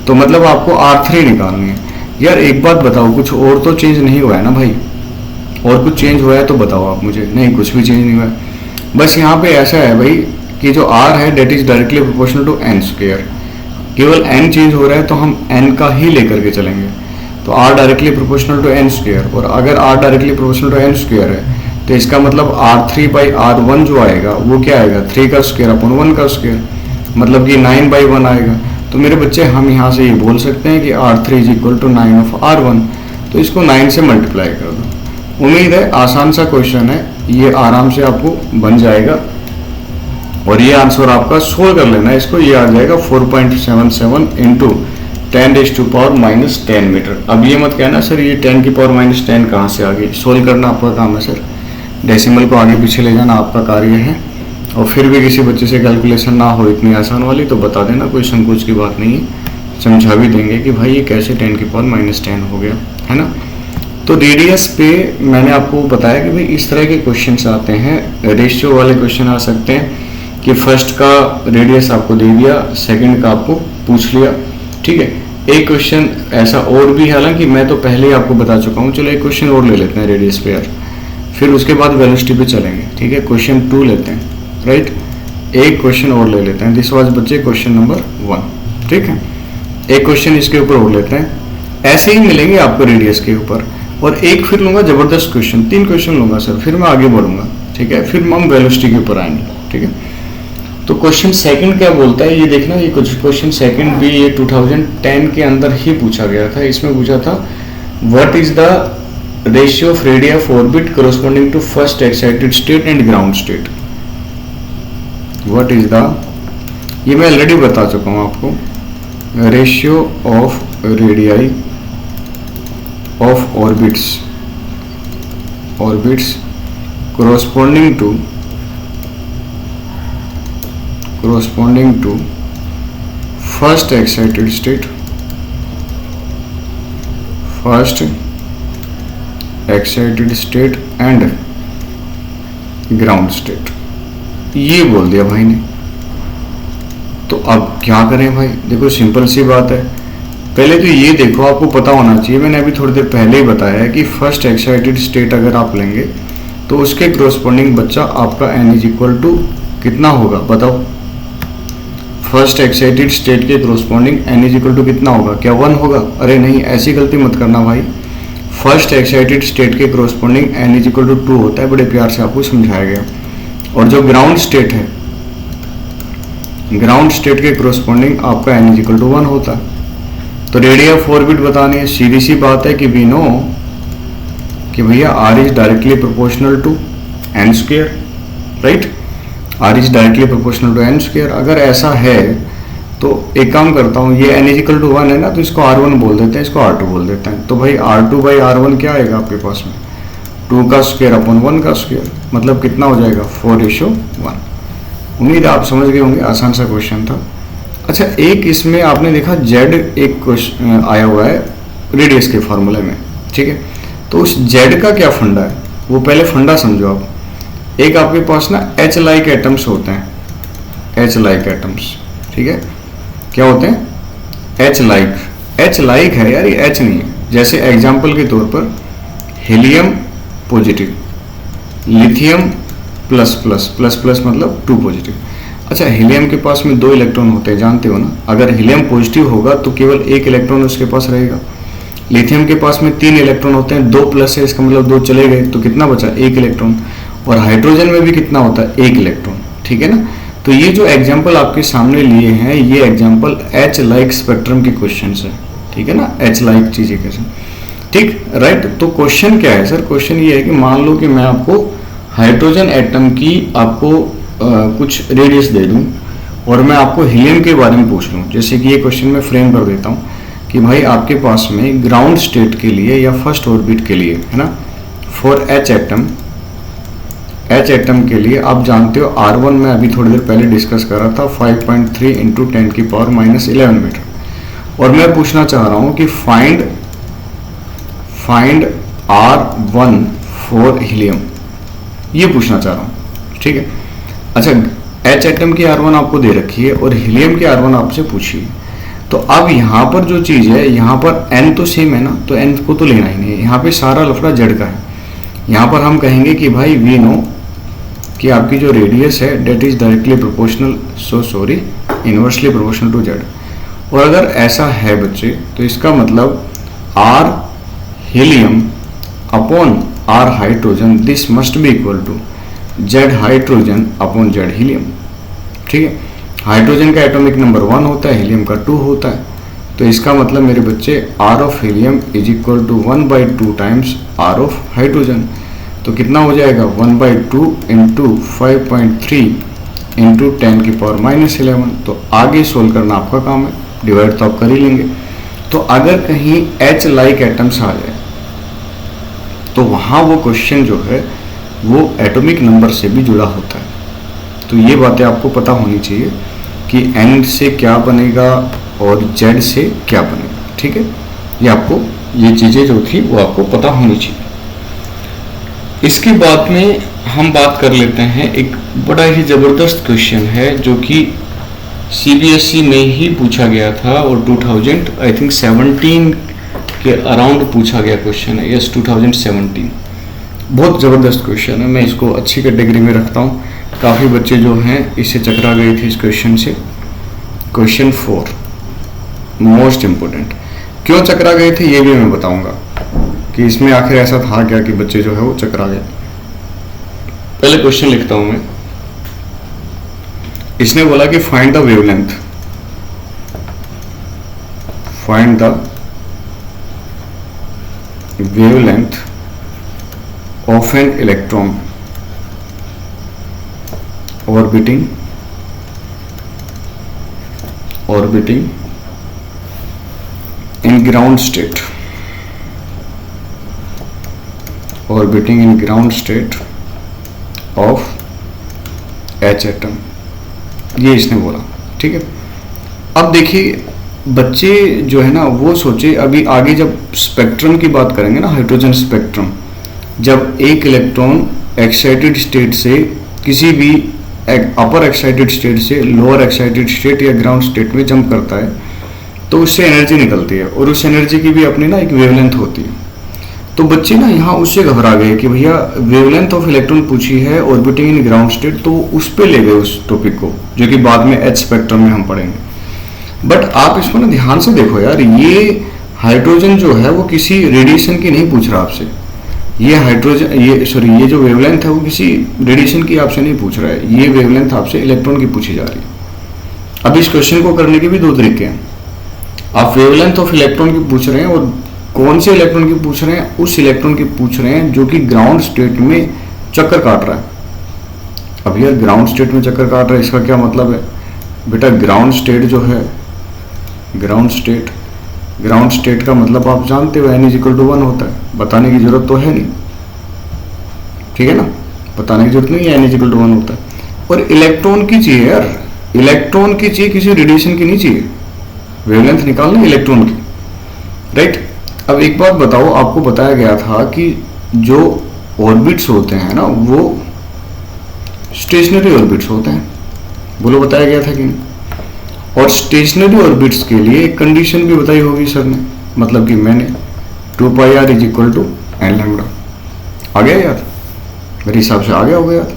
तो मतलब आपको r3 निकालनी है। यार एक बात बताओ, कुछ और तो चेंज नहीं हुआ है ना भाई, और कुछ चेंज हुआ है तो बताओ आप मुझे। नहीं, कुछ भी चेंज नहीं हुआ है, बस यहाँ पे ऐसा है भाई कि जो r है that is directly proportional to n², केवल n चेंज हो रहा है तो हम n का ही लेकर के चलेंगे। तो r directly proportional to n², और अगर r directly proportional to n² है तो इसका मतलब r3/r1 जो आएगा वो क्या आएगा, 3 का स्क्वायर अपॉन 1 का स्क्वायर, मतलब कि 9/1 आएगा। तो मेरे बच्चे हम यहाँ से ये बोल सकते हैं कि r3 = 9/r1, तो इसको 9 से मल्टीप्लाई कर दो। उम्मीद है आसान सा क्वेश्चन है, ये आराम से आपको बन जाएगा और ये आंसर आपका सोल्व कर लेना है इसको, ये आ जाएगा 4.77 × 10⁻10 मीटर। अब ये मत कहना सर ये 10⁻10 कहाँ से आ गई, सोल्व करना आपका काम है सर, डेसिमल को आगे पीछे ले जाना आपका कार्य है। और फिर भी किसी बच्चे से कैलकुलेशन ना हो इतनी आसान वाली तो बता देना, कोई संकोच की बात नहीं है। समझा भी देंगे कि भाई ये कैसे 10 की पावर -10 हो गया, है ना। तो रेडियस पे मैंने आपको बताया कि भाई इस तरह के क्वेश्चंस आते हैं, रेशियो वाले क्वेश्चन आ सकते हैं कि फर्स्ट का रेडियस आपको दे दिया, सेकंड का आपको पूछ लिया, ठीक है। एक क्वेश्चन ऐसा और भी, हालांकि मैं तो पहले ही आपको बता चुका हूँ, चलो एक क्वेश्चन और ले लेते हैं रेडियस पे यार, फिर उसके बाद वेलोसिटी पे चलेंगे, ठीक है। क्वेश्चन 2 लेते हैं, राइट, एक क्वेश्चन और ले लेते हैं। दिस वाज बच्चे क्वेश्चन नंबर 1, ठीक है। एक क्वेश्चन इसके ऊपर और लेते हैं, ऐसे ही मिलेंगे आपको रेडियस के ऊपर, और एक फिर लूंगा जबरदस्त क्वेश्चन, 3 क्वेश्चन लूंगा सर, फिर मैं आगे बढ़ूंगा, ठीक है। फिर हम वेलोसिटी के ऊपर आएंगे, ठीक है। तो क्वेश्चन सेकंड क्या बोलता है ये देखना, ये कुछ क्वेश्चन सेकंड भी ये 2010 के अंदर ही पूछा गया था। इसमें पूछा था what is the ratio of radii of orbit corresponding to first excited state and ground state. What is the, ये मैं ऑलरेडी बता चुका हूं आपको, ratio of radii of orbits corresponding to first excited state and ground state, ये बोल दिया भाई ने। तो अब क्या करें भाई, देखो सिंपल सी बात है, पहले तो ये देखो आपको पता होना चाहिए, मैंने अभी थोड़ी देर पहले ही बताया है कि फर्स्ट एक्साइटेड स्टेट अगर आप लेंगे तो उसके corresponding बच्चा आपका n इज इक्वल टू कितना होगा बताओ। फर्स्ट एक्साइटेड स्टेट के corresponding n is equal to कितना होगा, क्या 1 होगा? अरे नहीं, ऐसी गलती मत करना भाई। फर्स्ट एक्साइटेड स्टेट के corresponding n is equal to 2 होता है, बड़े प्यार से आपको समझाया गया। और जो ग्राउंड स्टेट है, ग्राउंड स्टेट के corresponding आपका n इज इक्वल टू 1 होता है। तो रेडिया ऑफ ऑर्बिट बतानी है, सीधी सी बात है कि वी नो कि भैया r is directly proportional to n square, right. r is directly proportional to n square. अगर ऐसा है तो एक काम करता हूँ, ये n इजिकल टू 1 है ना, तो इसको r1 बोल देते हैं, इसको r2 बोल देते हैं। तो भाई r2 बाई r1 क्या आएगा आपके पास में, 2 का स्क्वायर अपॉन 1 का स्क्वायर, मतलब कितना हो जाएगा 4:1। उम्मीद है आप समझ गए होंगे, आसान सा क्वेश्चन था। अच्छा, एक इसमें आपने देखा z एक क्वेश्चन आया हुआ है रेडियस के फॉर्मूले में, ठीक है। तो उस z का क्या फंडा है, वो पहले फंडा समझो आप। एक आपके पास ना H लाइक एटम्स होते हैं, H लाइक एटम्स, ठीक है। क्या होते हैं? H लाइक है यार, ये H नहीं है। जैसे एग्जाम्पल के तौर पर helium positive, lithium plus plus, plus plus मतलब 2 पॉजिटिव। अच्छा, हीलियम के पास में 2 इलेक्ट्रॉन होते हैं, जानते हो ना। अगर हीलियम पॉजिटिव होगा तो केवल 1 इलेक्ट्रॉन उसके पास रहेगा। लिथियम के पास में 3 इलेक्ट्रॉन होते हैं, 2 प्लस है, इसका मतलब 2 चले गए, तो कितना बचा 1 इलेक्ट्रॉन। और हाइड्रोजन में भी कितना होता है 1 इलेक्ट्रॉन, ठीक है ना। तो ये जो एग्जाम्पल आपके सामने लिए हैं, ये एग्जाम्पल H लाइक स्पेक्ट्रम के क्वेश्चन है, ठीक है ना, H लाइक चीजें कैसे, ठीक, राइट। तो क्वेश्चन क्या है सर, क्वेश्चन ये है कि मान लो कि मैं आपको हाइड्रोजन एटम की आपको कुछ रेडियस दे दूं और मैं आपको हीलियम के बारे में पूछ लूं। जैसे कि ये क्वेश्चन मैं फ्रेम कर देता हूं कि भाई आपके पास में ग्राउंड स्टेट के लिए या फर्स्ट ऑर्बिट के लिए, है ना, फॉर H एटम के लिए आप जानते हो R1 में अभी थोड़ी देर पहले डिस्कस कर रहा था 5.3 इंटू 10 की पावर -11 मीटर। और मैं पूछना चाह रहा हूं कि फाइंड R1 फॉर हीलियम, ये पूछना चाह रहा हूं, ठीक है। अच्छा, H एटम की R1 आपको दे रखी है और हीलियम की R1 आपसे पूछी है। तो अब यहाँ पर जो चीज़ है, यहाँ पर n तो सेम है ना, तो n को तो लेना ही नहीं है। यहाँ पे सारा लफड़ा z का है। यहाँ पर हम कहेंगे कि भाई वी नो कि आपकी जो रेडियस है that is directly proportional, inversely proportional to z। और अगर ऐसा है बच्चे, तो इसका मतलब R helium upon R hydrogen, this must be equal to Z hydrogen upon Z helium, ठीक है। हाइड्रोजन का एटॉमिक नंबर 1 होता है, हीलियम का 2 होता है। तो इसका मतलब मेरे बच्चे R of helium is equal to 1/2 times R of hydrogen. तो कितना हो जाएगा 1/2 इंटू 5.3 इंटू 10 की पावर -11। तो आगे सोल्व करना आपका काम है, डिवाइड तो आप कर ही लेंगे। तो अगर कहीं H लाइक एटम्स आ जाए तो वहाँ वो क्वेश्चन जो है वो एटॉमिक नंबर से भी जुड़ा होता है। तो ये बातें आपको पता होनी चाहिए कि n से क्या बनेगा और जेड से क्या बनेगा। ठीक है, ये आपको ये चीज़ें जो थी वो आपको पता होनी चाहिए। इसके बाद में हम बात कर लेते हैं, एक बड़ा ही ज़बरदस्त क्वेश्चन है जो कि सीबीएसई में ही पूछा गया था और 2017 के अराउंड पूछा गया क्वेश्चन है। यस, 2017। बहुत ज़बरदस्त क्वेश्चन है, मैं इसको अच्छी कैटेगरी में रखता हूँ। काफ़ी बच्चे जो हैं इससे चकरा गए थे इस क्वेश्चन से। Question 4 most important. क्यों चकरा गए थे ये भी मैं बताऊंगा कि इसमें आखिर ऐसा था क्या कि बच्चे जो है वो चकरा गए। पहले क्वेश्चन लिखता हूं मैं। इसने बोला कि find the wavelength, find the wavelength of an electron orbiting in ground state, orbiting in ground state of H atom, ये इसने बोला। ठीक है, अब देखिए बच्चे जो है ना वो सोचे, अभी आगे जब स्पेक्ट्रम की बात करेंगे ना, हाइड्रोजन स्पेक्ट्रम, जब एक इलेक्ट्रॉन एक्साइटेड स्टेट से किसी भी अपर एक्साइटेड स्टेट से लोअर एक्साइटेड स्टेट या ग्राउंड स्टेट में जंप करता है तो उससे एनर्जी निकलती है और उस एनर्जी की भी अपनी ना एक वेवलेंथ होती है। तो बच्चे ना यहाँ उससे घबरा गए कि भैया वेवलेंथ ऑफ इलेक्ट्रॉन पूछी है ऑर्बिटिंग इन ग्राउंड स्टेट, तो उस पर ले गए उस टॉपिक को, जो कि बाद में एच स्पेक्ट्रम में हम पढ़ेंगे। बट आप इसको ना ध्यान से देखो यार, ये हाइड्रोजन जो है वो किसी रेडिएशन की नहीं पूछ रहा आपसे। ये हाइड्रोजन ये जो वेवलेंथ है वो किसी रेडिएशन की आपसे नहीं पूछ रहा है, ये वेवलेंथ आपसे इलेक्ट्रॉन की पूछी जा रही है। अब इस क्वेश्चन को करने के भी दो तरीके हैं। आप वेवलेंथ ऑफ इलेक्ट्रॉन की पूछ रहे हैं और कौन से इलेक्ट्रॉन की पूछ रहे हैं, उस इलेक्ट्रॉन की पूछ रहे हैं जो कि ग्राउंड स्टेट में चक्कर काट रहा है। अब यार ग्राउंड स्टेट में चक्कर काट रहा है, इसका क्या मतलब है बेटा? ग्राउंड स्टेट जो है, ग्राउंड स्टेट का मतलब आप जानते हो n=1 होता है, बताने की जरूरत तो है नहीं। ठीक है ना, बताने की जरूरत नहीं है, n=1 होता है। और इलेक्ट्रॉन की चाहिए यार, इलेक्ट्रॉन की चाहिए, किसी रेडिएशन की नहीं चाहिए। वेवलेंथ निकालना इलेक्ट्रॉन की, राइट। अब एक बात बताओ, आपको बताया गया था कि जो ऑर्बिट्स होते हैं ना वो स्टेशनरी ऑर्बिट्स होते हैं, बोलो बताया गया था कि नहीं? और स्टेशनरी ऑर्बिट्स के लिए एक कंडीशन भी बताई होगी सर ने, मतलब कि मैंने 2πr = n लैम्डा। आ गया याद? मेरे हिसाब से आ गया होगा याद।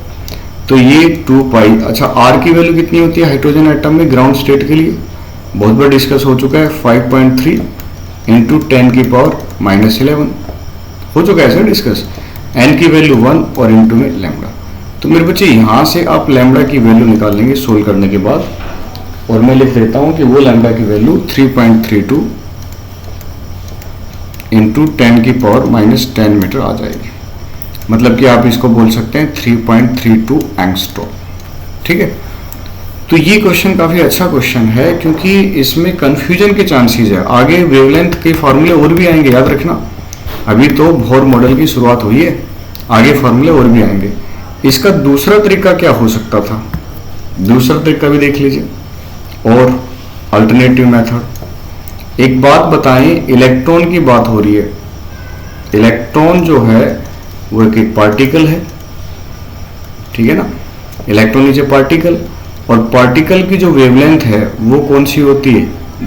तो ये 2π, अच्छा r की वैल्यू कितनी होती है हाइड्रोजन एटम में ग्राउंड स्टेट के लिए? बहुत बार डिस्कस हो चुका है, 5.3 × 10⁻⁻11 हो चुका है सर डिस्कस। n की वैल्यू 1 और इंटू में लैम्डा। तो मेरे बच्चे यहाँ से आप लैम्डा की वैल्यू निकाल लेंगे सोल्व करने के बाद, और मैं लिख देता हूं कि वो लैम्डा की वैल्यू 3.32 × 10⁻⁻10 मीटर आ जाएगी। मतलब कि आप इसको बोल सकते हैं 3.32 एंगस्ट्रॉम। ठीक है, तो ये क्वेश्चन काफी अच्छा क्वेश्चन है क्योंकि इसमें कंफ्यूजन के चांसेस है। आगे वेवलेंथ के फॉर्मूले और भी आएंगे, याद रखना। अभी तो बोर मॉडल की शुरुआत हुई है, आगे फॉर्मूले और भी आएंगे। इसका दूसरा तरीका क्या हो सकता था, दूसरा तरीका भी देख लीजिए, और अल्टरनेटिव मेथड। एक बात बताएं, इलेक्ट्रॉन की बात हो रही है। इलेक्ट्रॉन जो है वो एक पार्टिकल है, ठीक है ना। इलेक्ट्रॉन इज ए पार्टिकल, और पार्टिकल की जो वेवलेंथ है वो कौन सी होती है?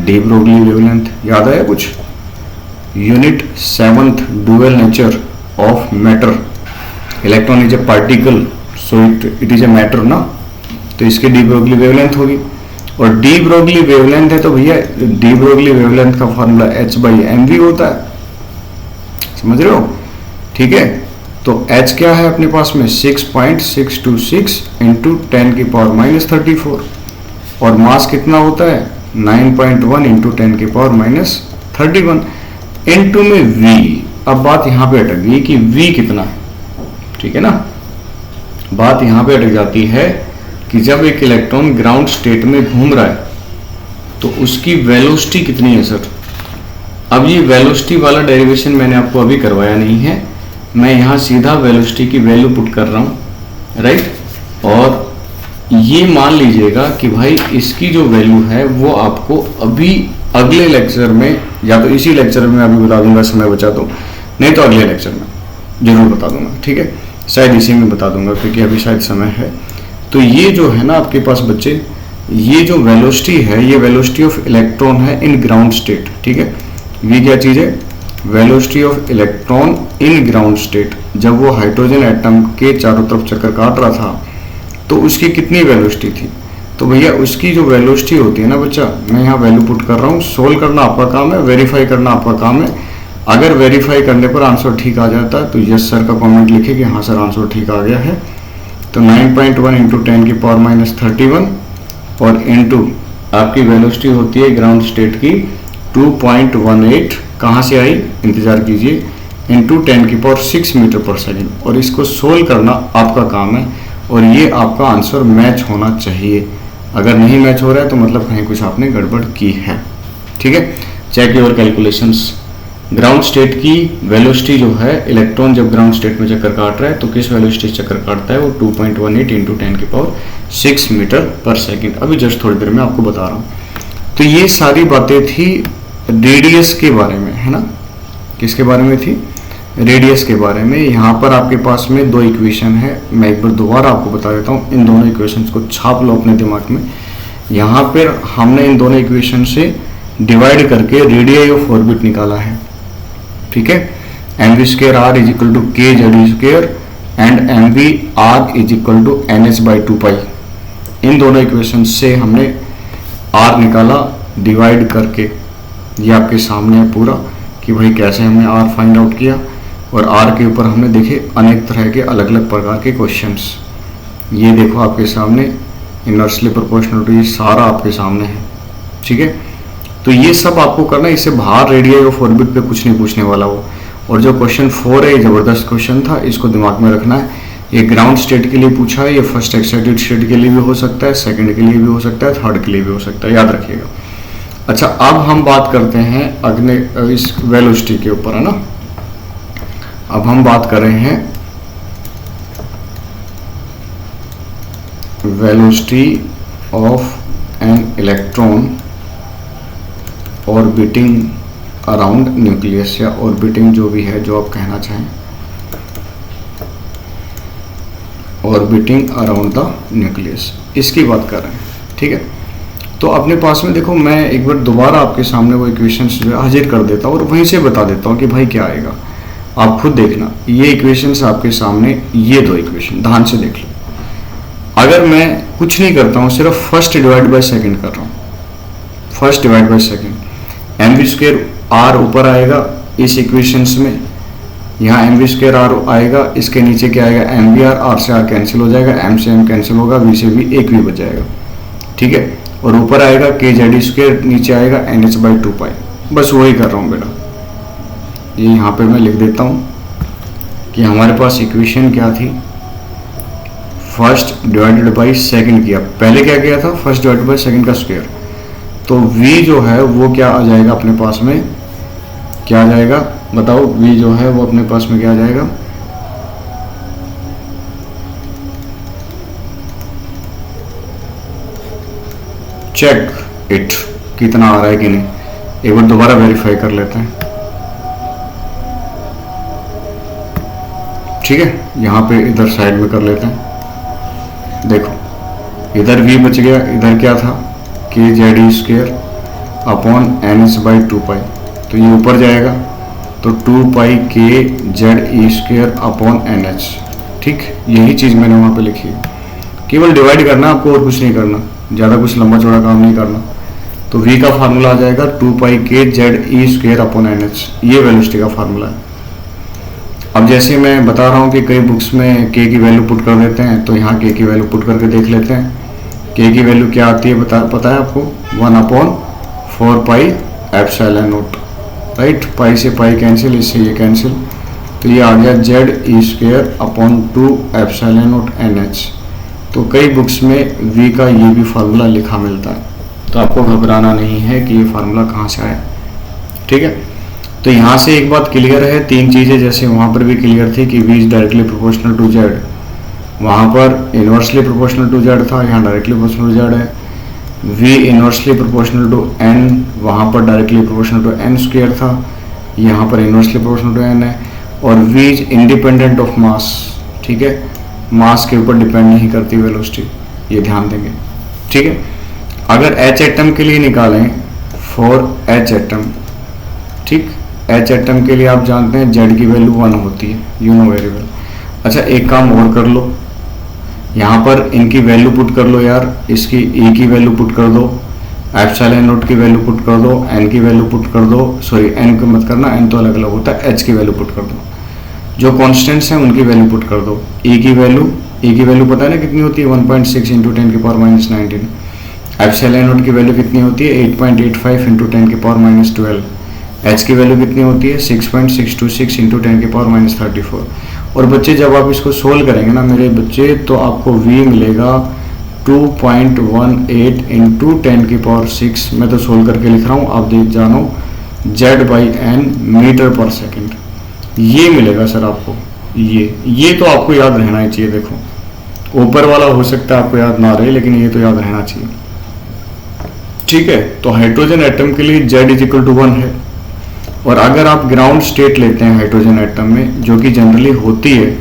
De Broglie wavelength. याद आया कुछ? Unit 7th dual nature of matter. Electron is a particle, so it is a matter ना, तो इसकी डी ब्रोगली वेवलेंथ होगी। और डी ब्रोगली वेवलेंथ है तो भैया डी ब्रोगली वेवलेंथ का फॉर्मूला h/mv होता है, समझ रहे हो? ठीक है, तो h क्या है अपने पास में? 6.626 × 10⁻⁻34, और मास कितना होता है? 9.1 × 10⁻31 इनटू में v। अब बात यहां पे अटक गई कि v कितना है, ठीक है ना। बात यहां पे अटक जाती है कि जब एक इलेक्ट्रॉन ग्राउंड स्टेट में घूम रहा है तो उसकी वेलोसिटी कितनी है सर। अब ये वेलोसिटी वाला डेरिवेशन मैंने आपको अभी करवाया नहीं है, मैं यहाँ सीधा वेलोसिटी की वैल्यू पुट कर रहा हूँ, राइट। और ये मान लीजिएगा कि भाई इसकी जो वैल्यू है वो आपको अभी अगले लेक्चर में, या तो इसी लेक्चर में अभी बता दूंगा समय बचा तो, नहीं तो अगले लेक्चर में जरूर बता दूंगा, ठीक है। शायद इसी में बता दूंगा क्योंकि अभी शायद समय है। तो ये जो है ना आपके पास बच्चे, ये जो वेलोसिटी है ये वेलोसिटी ऑफ इलेक्ट्रॉन है इन ग्राउंड स्टेट, ठीक है। ये क्या चीज़ है? Velocity of electron in ground state. जब वो हाइड्रोजन एटम के चारों तरफ चक्कर काट रहा था तो उसकी कितनी वेलोसिटी थी? तो भैया उसकी जो वेलोसिटी होती है ना बच्चा, मैं यहाँ वैल्यू पुट कर रहा हूँ, सोल्व करना आपका काम है, वेरीफाई करना आपका काम है। अगर वेरीफाई करने पर आंसर ठीक आ जाता है तो यस सर का कमेंट लिखिए कि हाँ सर आंसर ठीक आ गया है। तो 9.1 इंटू 10⁻⁻31 और इंटू आपकी वेलोसिटी होती है ग्राउंड स्टेट की 2.18, कहाँ से आई इंतजार कीजिए, इंटू 10⁶ मीटर पर सेकेंड। और इसको सोल्व करना आपका काम है और ये आपका आंसर मैच होना चाहिए। अगर नहीं मैच हो रहा है तो मतलब कहीं कुछ आपने गड़बड़ की है, ठीक है। Check your calculations. Ground state की वेलोसिटी जो है, इलेक्ट्रॉन जब ग्राउंड स्टेट में चक्कर काट रहा है तो किस वेलोसिटी चक्कर काटता है? वो 2.18 इंटू 10⁶ मीटर पर सेकेंड। अभी जस्ट थोड़ी देर में आपको बता रहा हूँ। तो ये सारी बातें थी रेडियस के बारे में, है ना। किसके बारे में थी? रेडियस के बारे में। यहाँ पर आपके पास में दो इक्वेशन है, मैं एक बार दोबारा आपको बता देता हूँ। इन दोनों इक्वेशंस को छाप लो अपने दिमाग में। यहाँ पर हमने इन दोनों इक्वेशन से डिवाइड करके रेडियस ऑफ ऑर्बिट निकाला है, ठीक है। mv²r is equal to kz² and mvr is equal to nh/2π। इन दोनों इक्वेशन से हमने r निकाला डिवाइड करके। ये आपके सामने है पूरा कि भाई कैसे हमने r फाइंड आउट किया। और r के ऊपर हमने देखे अनेक तरह के अलग अलग प्रकार के क्वेश्चंस। ये देखो आपके सामने इनवर्सली प्रोपोर्शनल, सारा आपके सामने है, ठीक है। तो ये सब आपको करना है, इससे बाहर रेडियस ऑफ ऑर्बिट पे कुछ नहीं पूछने वाला वो। और जो क्वेश्चन 4 है ये जबरदस्त क्वेश्चन था, इसको दिमाग में रखना है। ये ग्राउंड स्टेट के लिए पूछा है, ये फर्स्ट एक्साइटेड स्टेट के लिए भी हो सकता है, सेकंड के लिए भी हो सकता है, थर्ड के लिए भी हो सकता है, याद रखिएगा। अच्छा, अब हम बात करते हैं अगले इस वेलोसिटी के ऊपर, है ना। अब हम बात कर रहे हैं velocity of an electron orbiting around nucleus, या ऑर्बिटिंग जो भी है जो आप कहना चाहें, ऑर्बिटिंग अराउंड द न्यूक्लियस, इसकी बात कर रहे हैं, ठीक है। तो अपने पास में देखो, मैं एक बार दोबारा आपके सामने वो इक्वेशंस जो है हाजिर कर देता हूँ और वहीं से बता देता हूँ कि भाई क्या आएगा। आप खुद देखना, ये इक्वेशंस आपके सामने, ये दो इक्वेशन ध्यान से देख लो। अगर मैं कुछ नहीं करता हूँ, सिर्फ फर्स्ट डिवाइड बाय सेकेंड कर रहा हूँ, first divide by second, mv²r ऊपर आएगा इस इक्वेशंस में, यहाँ mv²r आएगा, इसके नीचे क्या आएगा mvr, r से r कैंसिल हो जाएगा, m से m कैंसिल होगा, v से v एक भी बच जाएगा, ठीक है। और ऊपर आएगा kz², नीचे आएगा nh/2π। बस वही कर रहा हूँ बेटा। ये यहाँ पे मैं लिख देता हूँ कि हमारे पास इक्वेशन क्या थी, फर्स्ट डिवाइडेड बाई सेकेंड किया। पहले क्या किया था? फर्स्ट डिवाइडेड बाई सेकेंड का स्क्वायर। तो v जो है वो क्या आ जाएगा अपने पास में, क्या आ जाएगा बताओ? v जो है वो अपने पास में क्या आ जाएगा? चेक इट कितना आ रहा है कि नहीं, एक बार दोबारा वेरीफाई कर लेते हैं, ठीक है। यहाँ पे इधर साइड में कर लेते हैं। देखो इधर v बच गया, इधर क्या था kz² अपॉन nh/2π, तो ये ऊपर जाएगा तो 2π kze² अपॉन nh, ठीक। यही चीज़ मैंने वहाँ पे लिखी है। केवल डिवाइड करना आपको और कुछ नहीं करना, ज़्यादा कुछ लंबा चौड़ा काम नहीं करना। तो v का फार्मूला आ जाएगा 2π kze² अपॉन nh, ये वेलोसिटी का फार्मूला है। अब जैसे मैं बता रहा हूँ कि कई बुक्स में k की वैल्यू पुट कर देते हैं, तो यहाँ k की वैल्यू पुट करके देख लेते हैं। k की वैल्यू क्या आती है पता है आपको? 1/4πε0, राइट। पाई से पाई कैंसिल, इससे ये कैंसिल, तो ये आ गया ze² अपॉन 2ε0 nh। तो कई बुक्स में v का ये भी फार्मूला लिखा मिलता है, तो आपको घबराना नहीं है कि ये फार्मूला कहाँ से आया, ठीक है। तो यहाँ से एक बात क्लियर है, तीन चीज़ें जैसे वहाँ पर भी क्लियर थी कि v is directly proportional to z, वहाँ पर इन्वर्सली प्रोपोर्शनल टू जेड था, यहाँ डायरेक्टली प्रोपोर्शनल टू जेड है। v inversely proportional to n, वहाँ पर directly proportional to n square था, यहाँ पर इन्वर्सली प्रोपोर्शनल टू n है। और v is independent of mass, ठीक है, मास के ऊपर डिपेंड नहीं करती वेलोसिटी, ये ध्यान देंगे, ठीक है। अगर h एटम के लिए निकालें, फॉर h एटम, ठीक, h एटम के लिए आप जानते हैं z की वैल्यू 1 होती है, यू नो वेरी वेल। अच्छा एक काम और कर लो, यहाँ पर इनकी वैल्यू पुट कर लो यार, इसकी e की वैल्यू पुट कर दो, एप्सिलॉन नॉट की वैल्यू पुट कर दो, n की वैल्यू पुट कर दो, सॉरी n को मत करना, n तो अलग अलग होता है, h की वैल्यू पुट कर दो, जो कॉन्स्टेंट्स हैं उनकी वैल्यू पुट कर दो। e की वैल्यू पता है ना कितनी होती है, 1.6 इंटू 10 की पावर माइनस 19। एप्सिलॉन नॉट की वैल्यू कितनी होती है, 8.85 इंटू 10 की पावर माइनस 12। h की वैल्यू कितनी होती है, 6.626 इंटू 10 की पावर माइनस 34। और बच्चे जब आप इसको सोल्व करेंगे ना मेरे बच्चे, तो आपको v मिलेगा 2.18 इंटू 10 की पावर 6। मैं तो सोल्व करके लिख रहा हूँ, आप देख जानो, z/n मीटर पर सेकेंड, ये मिलेगा सर आपको। ये तो आपको याद रहना ही चाहिए। देखो ऊपर वाला हो सकता है आपको याद ना रहे, लेकिन ये तो याद रहना चाहिए, ठीक है। तो हाइड्रोजन एटम के लिए z इज इक्वल टू 1 है। और अगर आप ग्राउंड स्टेट लेते हैं हाइड्रोजन एटम में, जो कि जनरली होती है,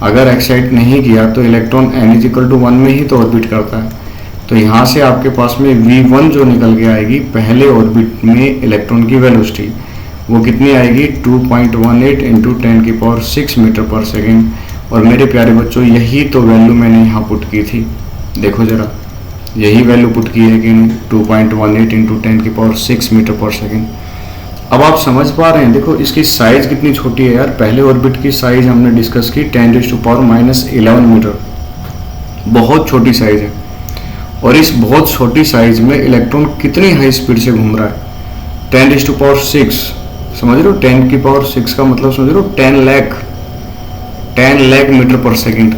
अगर एक्साइट नहीं किया तो electron n is equal to 1 में ही तो ऑर्बिट करता है। तो यहाँ से आपके पास में v1 जो निकल के आएगी पहले ऑर्बिट में इलेक्ट्रॉन की वेलोसिटी, वो कितनी आएगी, 2.18 इंटू 10 की पावर 6 मीटर पर सेकेंड। और मेरे प्यारे बच्चों यही तो वैल्यू मैंने यहाँ पुट की थी, देखो जरा, यही वैल्यू पुट की है कि नहीं, 2.18 इंटू 10 की पावर 6 मीटर पर सेकेंड। अब आप समझ पा रहे हैं, देखो इसकी साइज कितनी छोटी है यार। पहले ऑर्बिट की साइज हमने डिस्कस की 10⁻⁻11 मीटर, बहुत छोटी साइज है। और इस बहुत छोटी साइज में इलेक्ट्रॉन कितनी हाई स्पीड से घूम रहा है, 10⁻6, समझ रहे हो, 10 की पावर 6 का मतलब समझ रहे हो 10 लाख मीटर पर सेकेंड।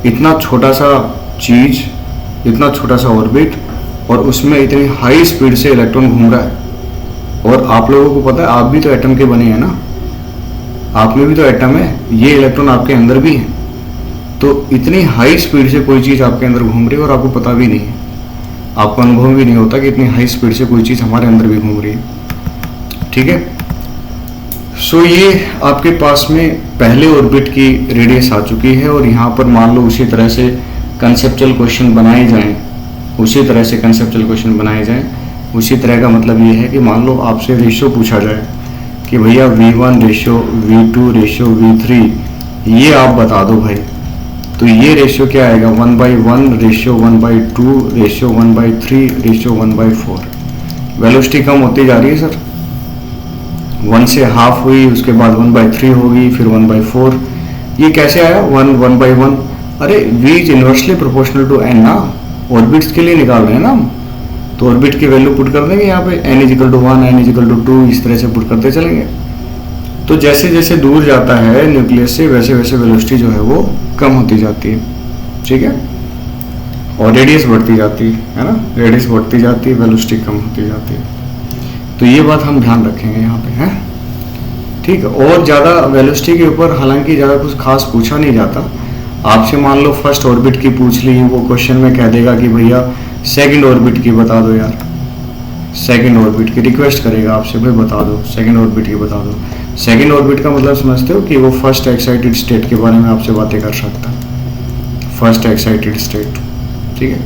इतना छोटा सा चीज, इतना छोटा सा ऑर्बिट, और उसमें इतनी हाई स्पीड से इलेक्ट्रॉन घूम रहा है। और आप लोगों को पता है, आप भी तो एटम के बने हैं ना, आप में भी तो एटम है, ये इलेक्ट्रॉन आपके अंदर भी है। तो इतनी हाई स्पीड से कोई चीज़ आपके अंदर घूम रही है और आपको पता भी नहीं है, आपको अनुभव भी नहीं होता कि इतनी हाई स्पीड से कोई चीज़ हमारे अंदर भी घूम रही है, ठीक है। सो ये आपके पास में पहले ऑर्बिट की रेडियस आ चुकी है। और यहाँ पर मान लो उसी तरह से कंसेप्चुअल क्वेश्चन बनाए जाएं, उसी तरह से कंसेप्चुअल क्वेश्चन बनाए जाएं। उसी तरह का मतलब ये है कि मान लो आपसे रेशियो पूछा जाए कि भैया v1 ratio v2 ratio v3, ये आप बता दो भाई, तो ये रेशियो क्या आएगा, 1/1 रेशियो 1/2 रेशियो 1/3 रेशियो 1/4। वेलोसिटी कम होती जा रही है सर, 1 से हाफ हुई, उसके बाद 1/3 होगी, फिर 1/4। ये कैसे आया 1/1? अरे v is inversely proportional to n ना, ऑर्बिट्स के लिए निकाल रहे हैं ना हम, तो ऑर्बिट की वैल्यू पुट कर देंगे यहाँ पे, n is equal to 1 n is equal to 2, इस तरह से पुट करते चलेंगे। तो जैसे जैसे दूर जाता है न्यूक्लियस से, वैसे वैसे वेलोसिटी जो है वो कम होती जाती है, ठीक है। और रेडियस बढ़ती जाती है ना, रेडियस बढ़ती जाती है, वेलोसिटी कम होती जाती है। तो ये बात हम ध्यान रखेंगे यहाँ पे, है ठीक। और ज़्यादा वेलोसिटी के ऊपर हालांकि ज़्यादा कुछ खास पूछा नहीं जाता। आपसे मान लो फर्स्ट ऑर्बिट की पूछ ली, वो क्वेश्चन में कह देगा कि भैया सेकंड ऑर्बिट की बता दो यार, सेकंड ऑर्बिट की रिक्वेस्ट करेगा आपसे, भाई बता दो सेकंड ऑर्बिट की बता दो। सेकंड ऑर्बिट का मतलब समझते हो कि वो फर्स्ट एक्साइटेड स्टेट के बारे में आपसे बातें कर सकता है, फर्स्ट एक्साइटेड स्टेट, ठीक है।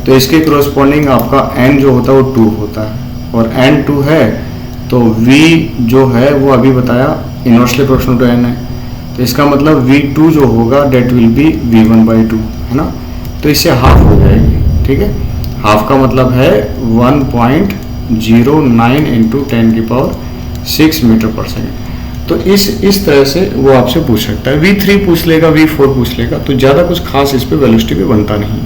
तो इसके कोरोस्पोंडिंग आपका n जो होता है वो 2 होता है, और n 2 है तो v जो है वो अभी बताया इन्वर्सली प्रोपोर्शनल टू n है, तो इसका मतलब v2 जो होगा डेट विल बी v1/2, है ना। तो इससे हाफ हो जाएगी, ठीक है। हाफ का मतलब है 1.09 इंटू 10 की पावर 6 मीटर पर सेकेंड। तो इस तरह से वो आपसे पूछ सकता है। v3 पूछ लेगा, v4 पूछ लेगा, तो ज़्यादा कुछ खास इस पे वेलोसिटी पे बनता नहीं है,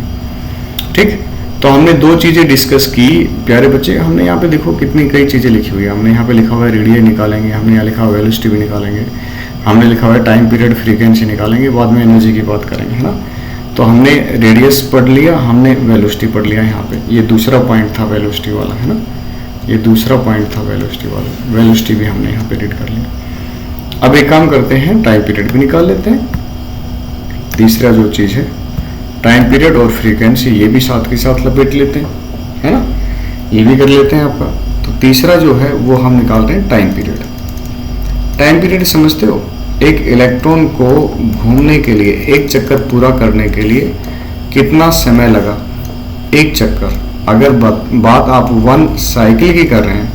ठीक। तो हमने 2 चीज़ें डिस्कस की प्यारे बच्चे। हमने यहाँ पे देखो कितनी कई चीज़ें लिखी हुई है। हमने यहाँ पे लिखा हुआ है रेडियस निकालेंगे, हमने यहाँ लिखा हुआ है वेलोसिटी भी निकालेंगे, हमने लिखा हुआ है टाइम पीरियड फ्रीक्वेंसी निकालेंगे, बाद में एनर्जी की बात करेंगे, है ना। तो हमने रेडियस पढ़ लिया, हमने वेलोसिटी पढ़ लिया। यहाँ पे ये दूसरा पॉइंट था वेलोसिटी वाला, है ना, ये दूसरा पॉइंट था वेलोसिटी वाला। वेलोसिटी भी हमने यहाँ पे रीड कर लिया। अब एक काम करते हैं, टाइम पीरियड भी निकाल लेते हैं। तीसरा जो चीज़ है टाइम पीरियड और फ्रीक्वेंसी ये भी साथ के साथ लपेट लेते हैं, है ना, ये भी कर लेते हैं आपका। तो तीसरा जो है वो हम निकाल रहे हैं टाइम पीरियड। टाइम पीरियड समझते हो, एक इलेक्ट्रॉन को घूमने के लिए, एक चक्कर पूरा करने के लिए कितना समय लगा, एक चक्कर। अगर बात आप 1 साइकिल की कर रहे हैं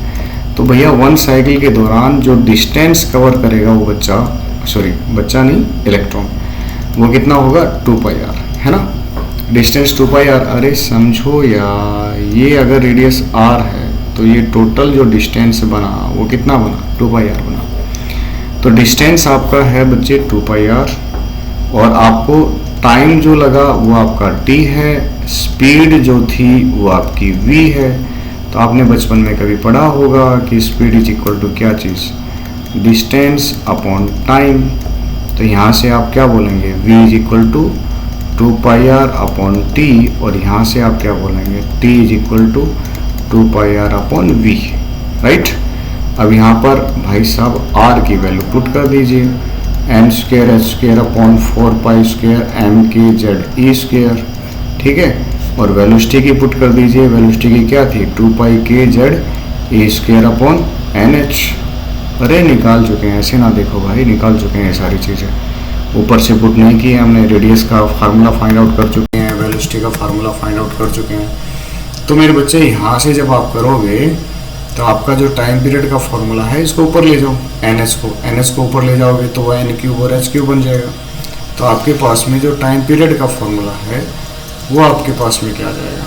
तो भैया 1 साइकिल के दौरान जो डिस्टेंस कवर करेगा वो बच्चा नहीं, इलेक्ट्रॉन, वो कितना होगा 2πr, है ना। डिस्टेंस 2πr, अरे समझो यार, ये अगर रेडियस r है तो ये टोटल जो डिस्टेंस बना वो कितना बना, 2πr बना। तो डिस्टेंस आपका है बच्चे 2πr, और आपको टाइम जो लगा वो आपका t है, स्पीड जो थी वो आपकी v है। तो आपने बचपन में कभी पढ़ा होगा कि स्पीड इज इक्वल टू क्या चीज़, डिस्टेंस अपॉन टाइम। तो यहाँ से आप क्या बोलेंगे, v is equal to 2πr upon t, और यहाँ से आप क्या बोलेंगे, t is equal to 2πr upon v, right. अब यहाँ पर भाई साहब r की वैल्यू पुट कर दीजिए, m square h square upon 4π square m k z e square, ठीक है। और वेलोसिटी की पुट कर दीजिए, वेलोसिटी की क्या थी, 2π के z e square upon nh। अरे निकाल चुके हैं, ऐसे ना देखो भाई, निकाल चुके हैं ये सारी चीज़ें, ऊपर से पुट नहीं किए हमने। रेडियस का फार्मूला फाइंड आउट कर चुके हैं, वेलोसिटी का फार्मूला फाइंड आउट कर चुके हैं। तो मेरे बच्चे यहाँ से जब आप करोगे तो आपका जो टाइम पीरियड का फॉर्मूला है इसको ऊपर ले जाओ, NH को ऊपर ले जाओगे तो वह n³ और h³ बन जाएगा। तो आपके पास में जो टाइम पीरियड का फॉर्मूला है वो आपके पास में क्या आ जाएगा,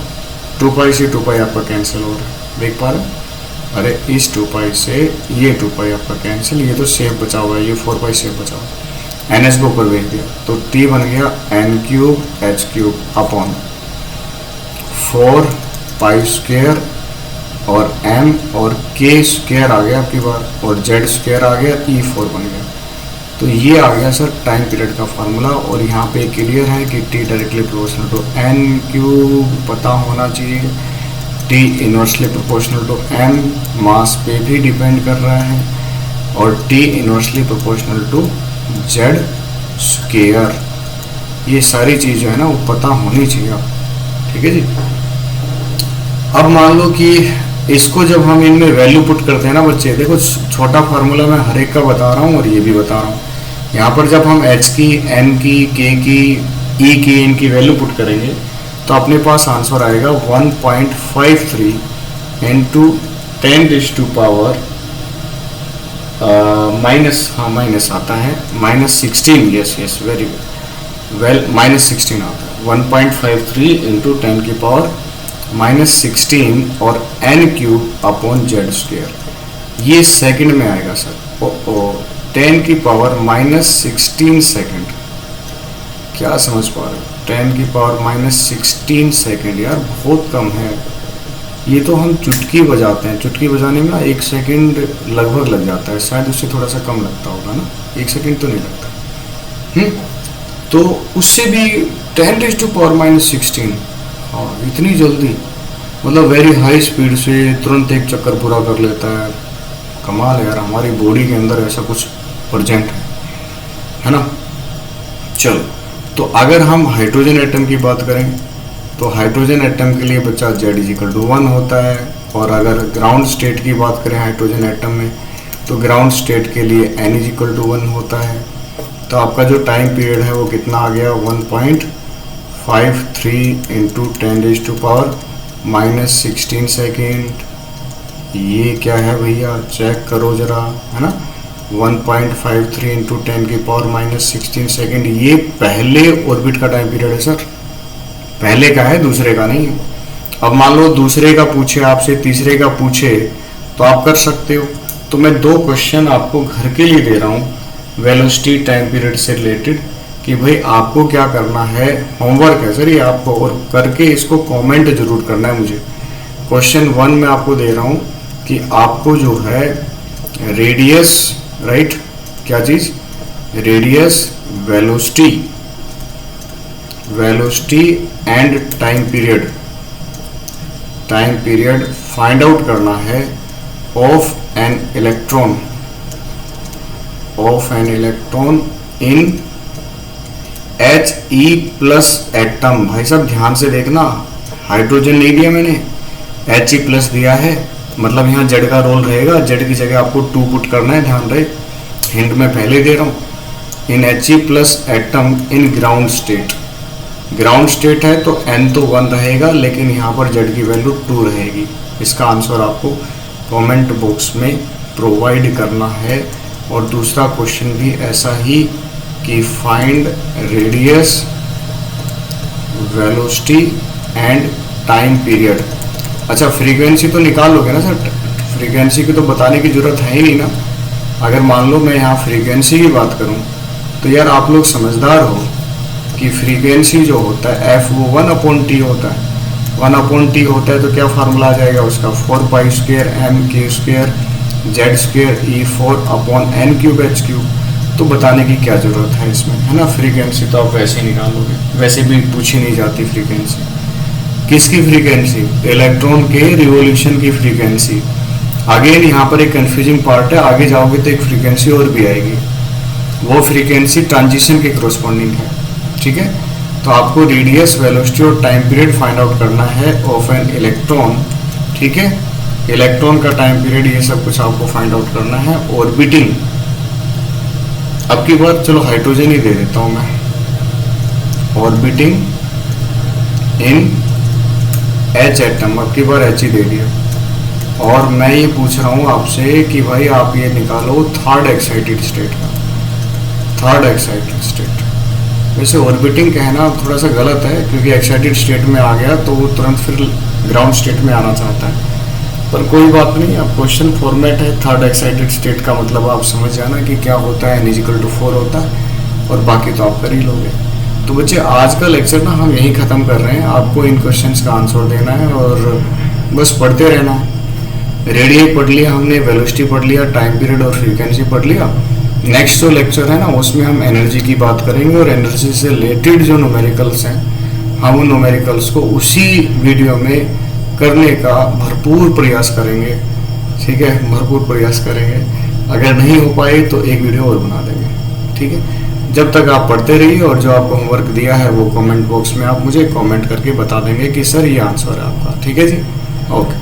2π से 2π आपका कैंसिल हो रहा है, देख पा रहे। अरे इस 2π से ये 2π आपका कैंसिल, ये तो सेफ बचा हुआ है, ये 4π सेफ बचा हुआ है, NH को ऊपर भेज दिया तो t बन गया n³ h³ अपॉन 4π स्क्वायर और m और k स्क्वायर आ गया आपकी बार, और z स्क्वायर आ गया, e4 बन गया। तो ये आ गया सर टाइम पीरियड का फार्मूला। और यहाँ पे क्लियर है कि t directly proportional to n³ पता होना चाहिए, t inversely proportional to m mass पे भी डिपेंड कर रहा है, और t inversely proportional to z square. ये सारी चीज़ जो है ना वो पता होनी चाहिए आप, ठीक है जी। अब मान लो कि इसको जब हम इनमें वैल्यू पुट करते हैं ना बच्चे, देखो छोटा फार्मूला मैं हर एक का बता रहा हूँ और ये भी बता रहा हूँ। यहाँ पर जब हम h की, n की, k की, e की, इनकी वैल्यू पुट करेंगे तो अपने पास आंसर आएगा 1.53 इंटू 10⁻⁻, माइनस आता है, -16, यस वेरी वेल, -16 आता है, 1.53 इंटू 10⁻⁻16 और n³ अपॉन z स्क्वायर, ये सेकंड में आएगा सर। 10⁻⁻16 सेकंड, क्या समझ पा रहे हो, 10⁻⁻16 सेकंड यार बहुत कम है। ये तो हम चुटकी बजाते हैं, चुटकी बजाने में ना 1 सेकंड लगभग लग जाता है, शायद उससे थोड़ा सा कम लगता होगा ना, 1 सेकंड तो नहीं लगता। तो उससे भी 10⁻⁻16, हाँ इतनी जल्दी, मतलब वेरी हाई स्पीड से तुरंत एक चक्कर पूरा कर लेता है। कमाल है यार, हमारी बॉडी के अंदर ऐसा कुछ प्रेजेंट है ना। चलो, तो अगर हम हाइड्रोजन एटम की बात करें तो हाइड्रोजन एटम के लिए बच्चा Z = 1 होता है, और अगर ग्राउंड स्टेट की बात करें हाइड्रोजन एटम में तो ग्राउंड स्टेट के लिए N = 1 होता है। तो आपका जो टाइम पीरियड है वो कितना आ गया, 1.53 इंटू 10⁻⁻16 सेकेंड। ये क्या है भैया, चेक करो जरा, है ना, 1.53 इंटू 10⁻⁻16 सेकेंड। ये पहले ऑर्बिट का टाइम पीरियड है सर, पहले का है, दूसरे का नहीं है। अब मान लो दूसरे का पूछे आपसे, तीसरे का पूछे तो आप कर सकते हो। तो मैं 2 क्वेश्चन आपको घर के लिए दे रहा हूँ वेलोसिटी टाइम पीरियड से रिलेटेड, कि भाई आपको क्या करना है, होमवर्क है सर ये आपको, और करके इसको कमेंट जरूर करना है मुझे। क्वेश्चन 1 में आपको दे रहा हूँ कि आपको जो है रेडियस, राइट, क्या चीज, radius, velocity and time period find out करना है of an electron in He plus atom, भाई साहब ध्यान से देखना, हाइड्रोजन नहीं दिया मैंने, He प्लस दिया है, मतलब यहाँ जेड का रोल रहेगा, जेड की जगह आपको 2 पुट करना है, ध्यान रहे, हिंट मैं पहले दे रहा हूँ। इन He plus atom in ground state, ground state है तो N तो 1 रहेगा, लेकिन यहाँ पर जेड की वैल्यू 2 रहेगी। इसका आंसर आपको कमेंट बॉक्स में प्रोवाइड करना है। और दूसरा क्वेश्चन भी ऐसा ही कि find radius, velocity and time period. अच्छा, फ्रीक्वेंसी तो निकालोगे ना सर, फ्रीक्वेंसी की तो बताने की जरूरत है ही नहीं ना। अगर मान लो मैं यहाँ फ्रीक्वेंसी की बात करूँ तो यार आप लोग समझदार हो कि फ्रीक्वेंसी जो होता है एफ वो 1/t होता है, 1/t होता है तो क्या फार्मूला आ जाएगा उसका, 4π² m² जेड स्क्वेयर E4/n³h³। तो बताने की क्या जरूरत है इसमें, है ना। फ्रीक्वेंसी तो आप वैसे ही निकालोगे, वैसे भी पूछी नहीं जाती फ्रीक्वेंसी। किसकी फ्रीक्वेंसी, इलेक्ट्रॉन के रिवॉल्यूशन की फ्रीक्वेंसी। अगेन यहाँ पर एक कंफ्यूजिंग पार्ट है, आगे जाओगे तो एक फ्रीक्वेंसी और भी आएगी, वो फ्रीक्वेंसी ट्रांजिशन के कोरस्पॉन्डिंग है, ठीक है। तो आपको रेडियस, वेलोसिटी और टाइम पीरियड फाइंड आउट करना है ऑफ एन इलेक्ट्रॉन, ठीक है। इलेक्ट्रॉन का टाइम पीरियड, ये सब कुछ आपको फाइंड आउट करना है। ऑर्बिटिंग, अब की बार चलो हाइड्रोजन ही दे देता हूं मैं, ऑर्बिटिंग इन H एटम, अब की बार H ही दे दिया। और मैं ये पूछ रहा हूँ आपसे कि भाई आप ये निकालो थर्ड एक्साइटेड स्टेट का, थर्ड एक्साइटेड स्टेट। वैसे ऑर्बिटिंग कहना थोड़ा सा गलत है, क्योंकि एक्साइटेड स्टेट में आ गया तो वो तुरंत फिर ग्राउंड स्टेट में आना चाहता है, पर कोई बात नहीं। अब क्वेश्चन फॉर्मेट है, थर्ड एक्साइटेड स्टेट का मतलब आप समझ जाना कि क्या होता है, n=4 होता है, और बाकी तो आप कर ही लोगे। तो बच्चे आज का लेक्चर ना हम यहीं ख़त्म कर रहे हैं, आपको इन क्वेश्चंस का आंसर देना है और बस पढ़ते रहना है। रेडियस पढ़ लिया हमने, वेलोसिटी पढ़ लिया, टाइम पीरियड और फ्रीक्वेंसी पढ़ लिया। नेक्स्ट जो लेक्चर है ना उसमें हम एनर्जी की बात करेंगे, और एनर्जी से रिलेटेड जो न्यूमेरिकल्स हैं हम उन न्यूमेरिकल्स को उसी वीडियो में करने का भरपूर प्रयास करेंगे, ठीक है, भरपूर प्रयास करेंगे। अगर नहीं हो पाए तो एक वीडियो और बना देंगे, ठीक है। जब तक आप पढ़ते रहिए, और जो आपको होमवर्क दिया है वो कमेंट बॉक्स में आप मुझे कमेंट करके बता देंगे कि सर ये आंसर है आपका, ठीक है जी, ओके।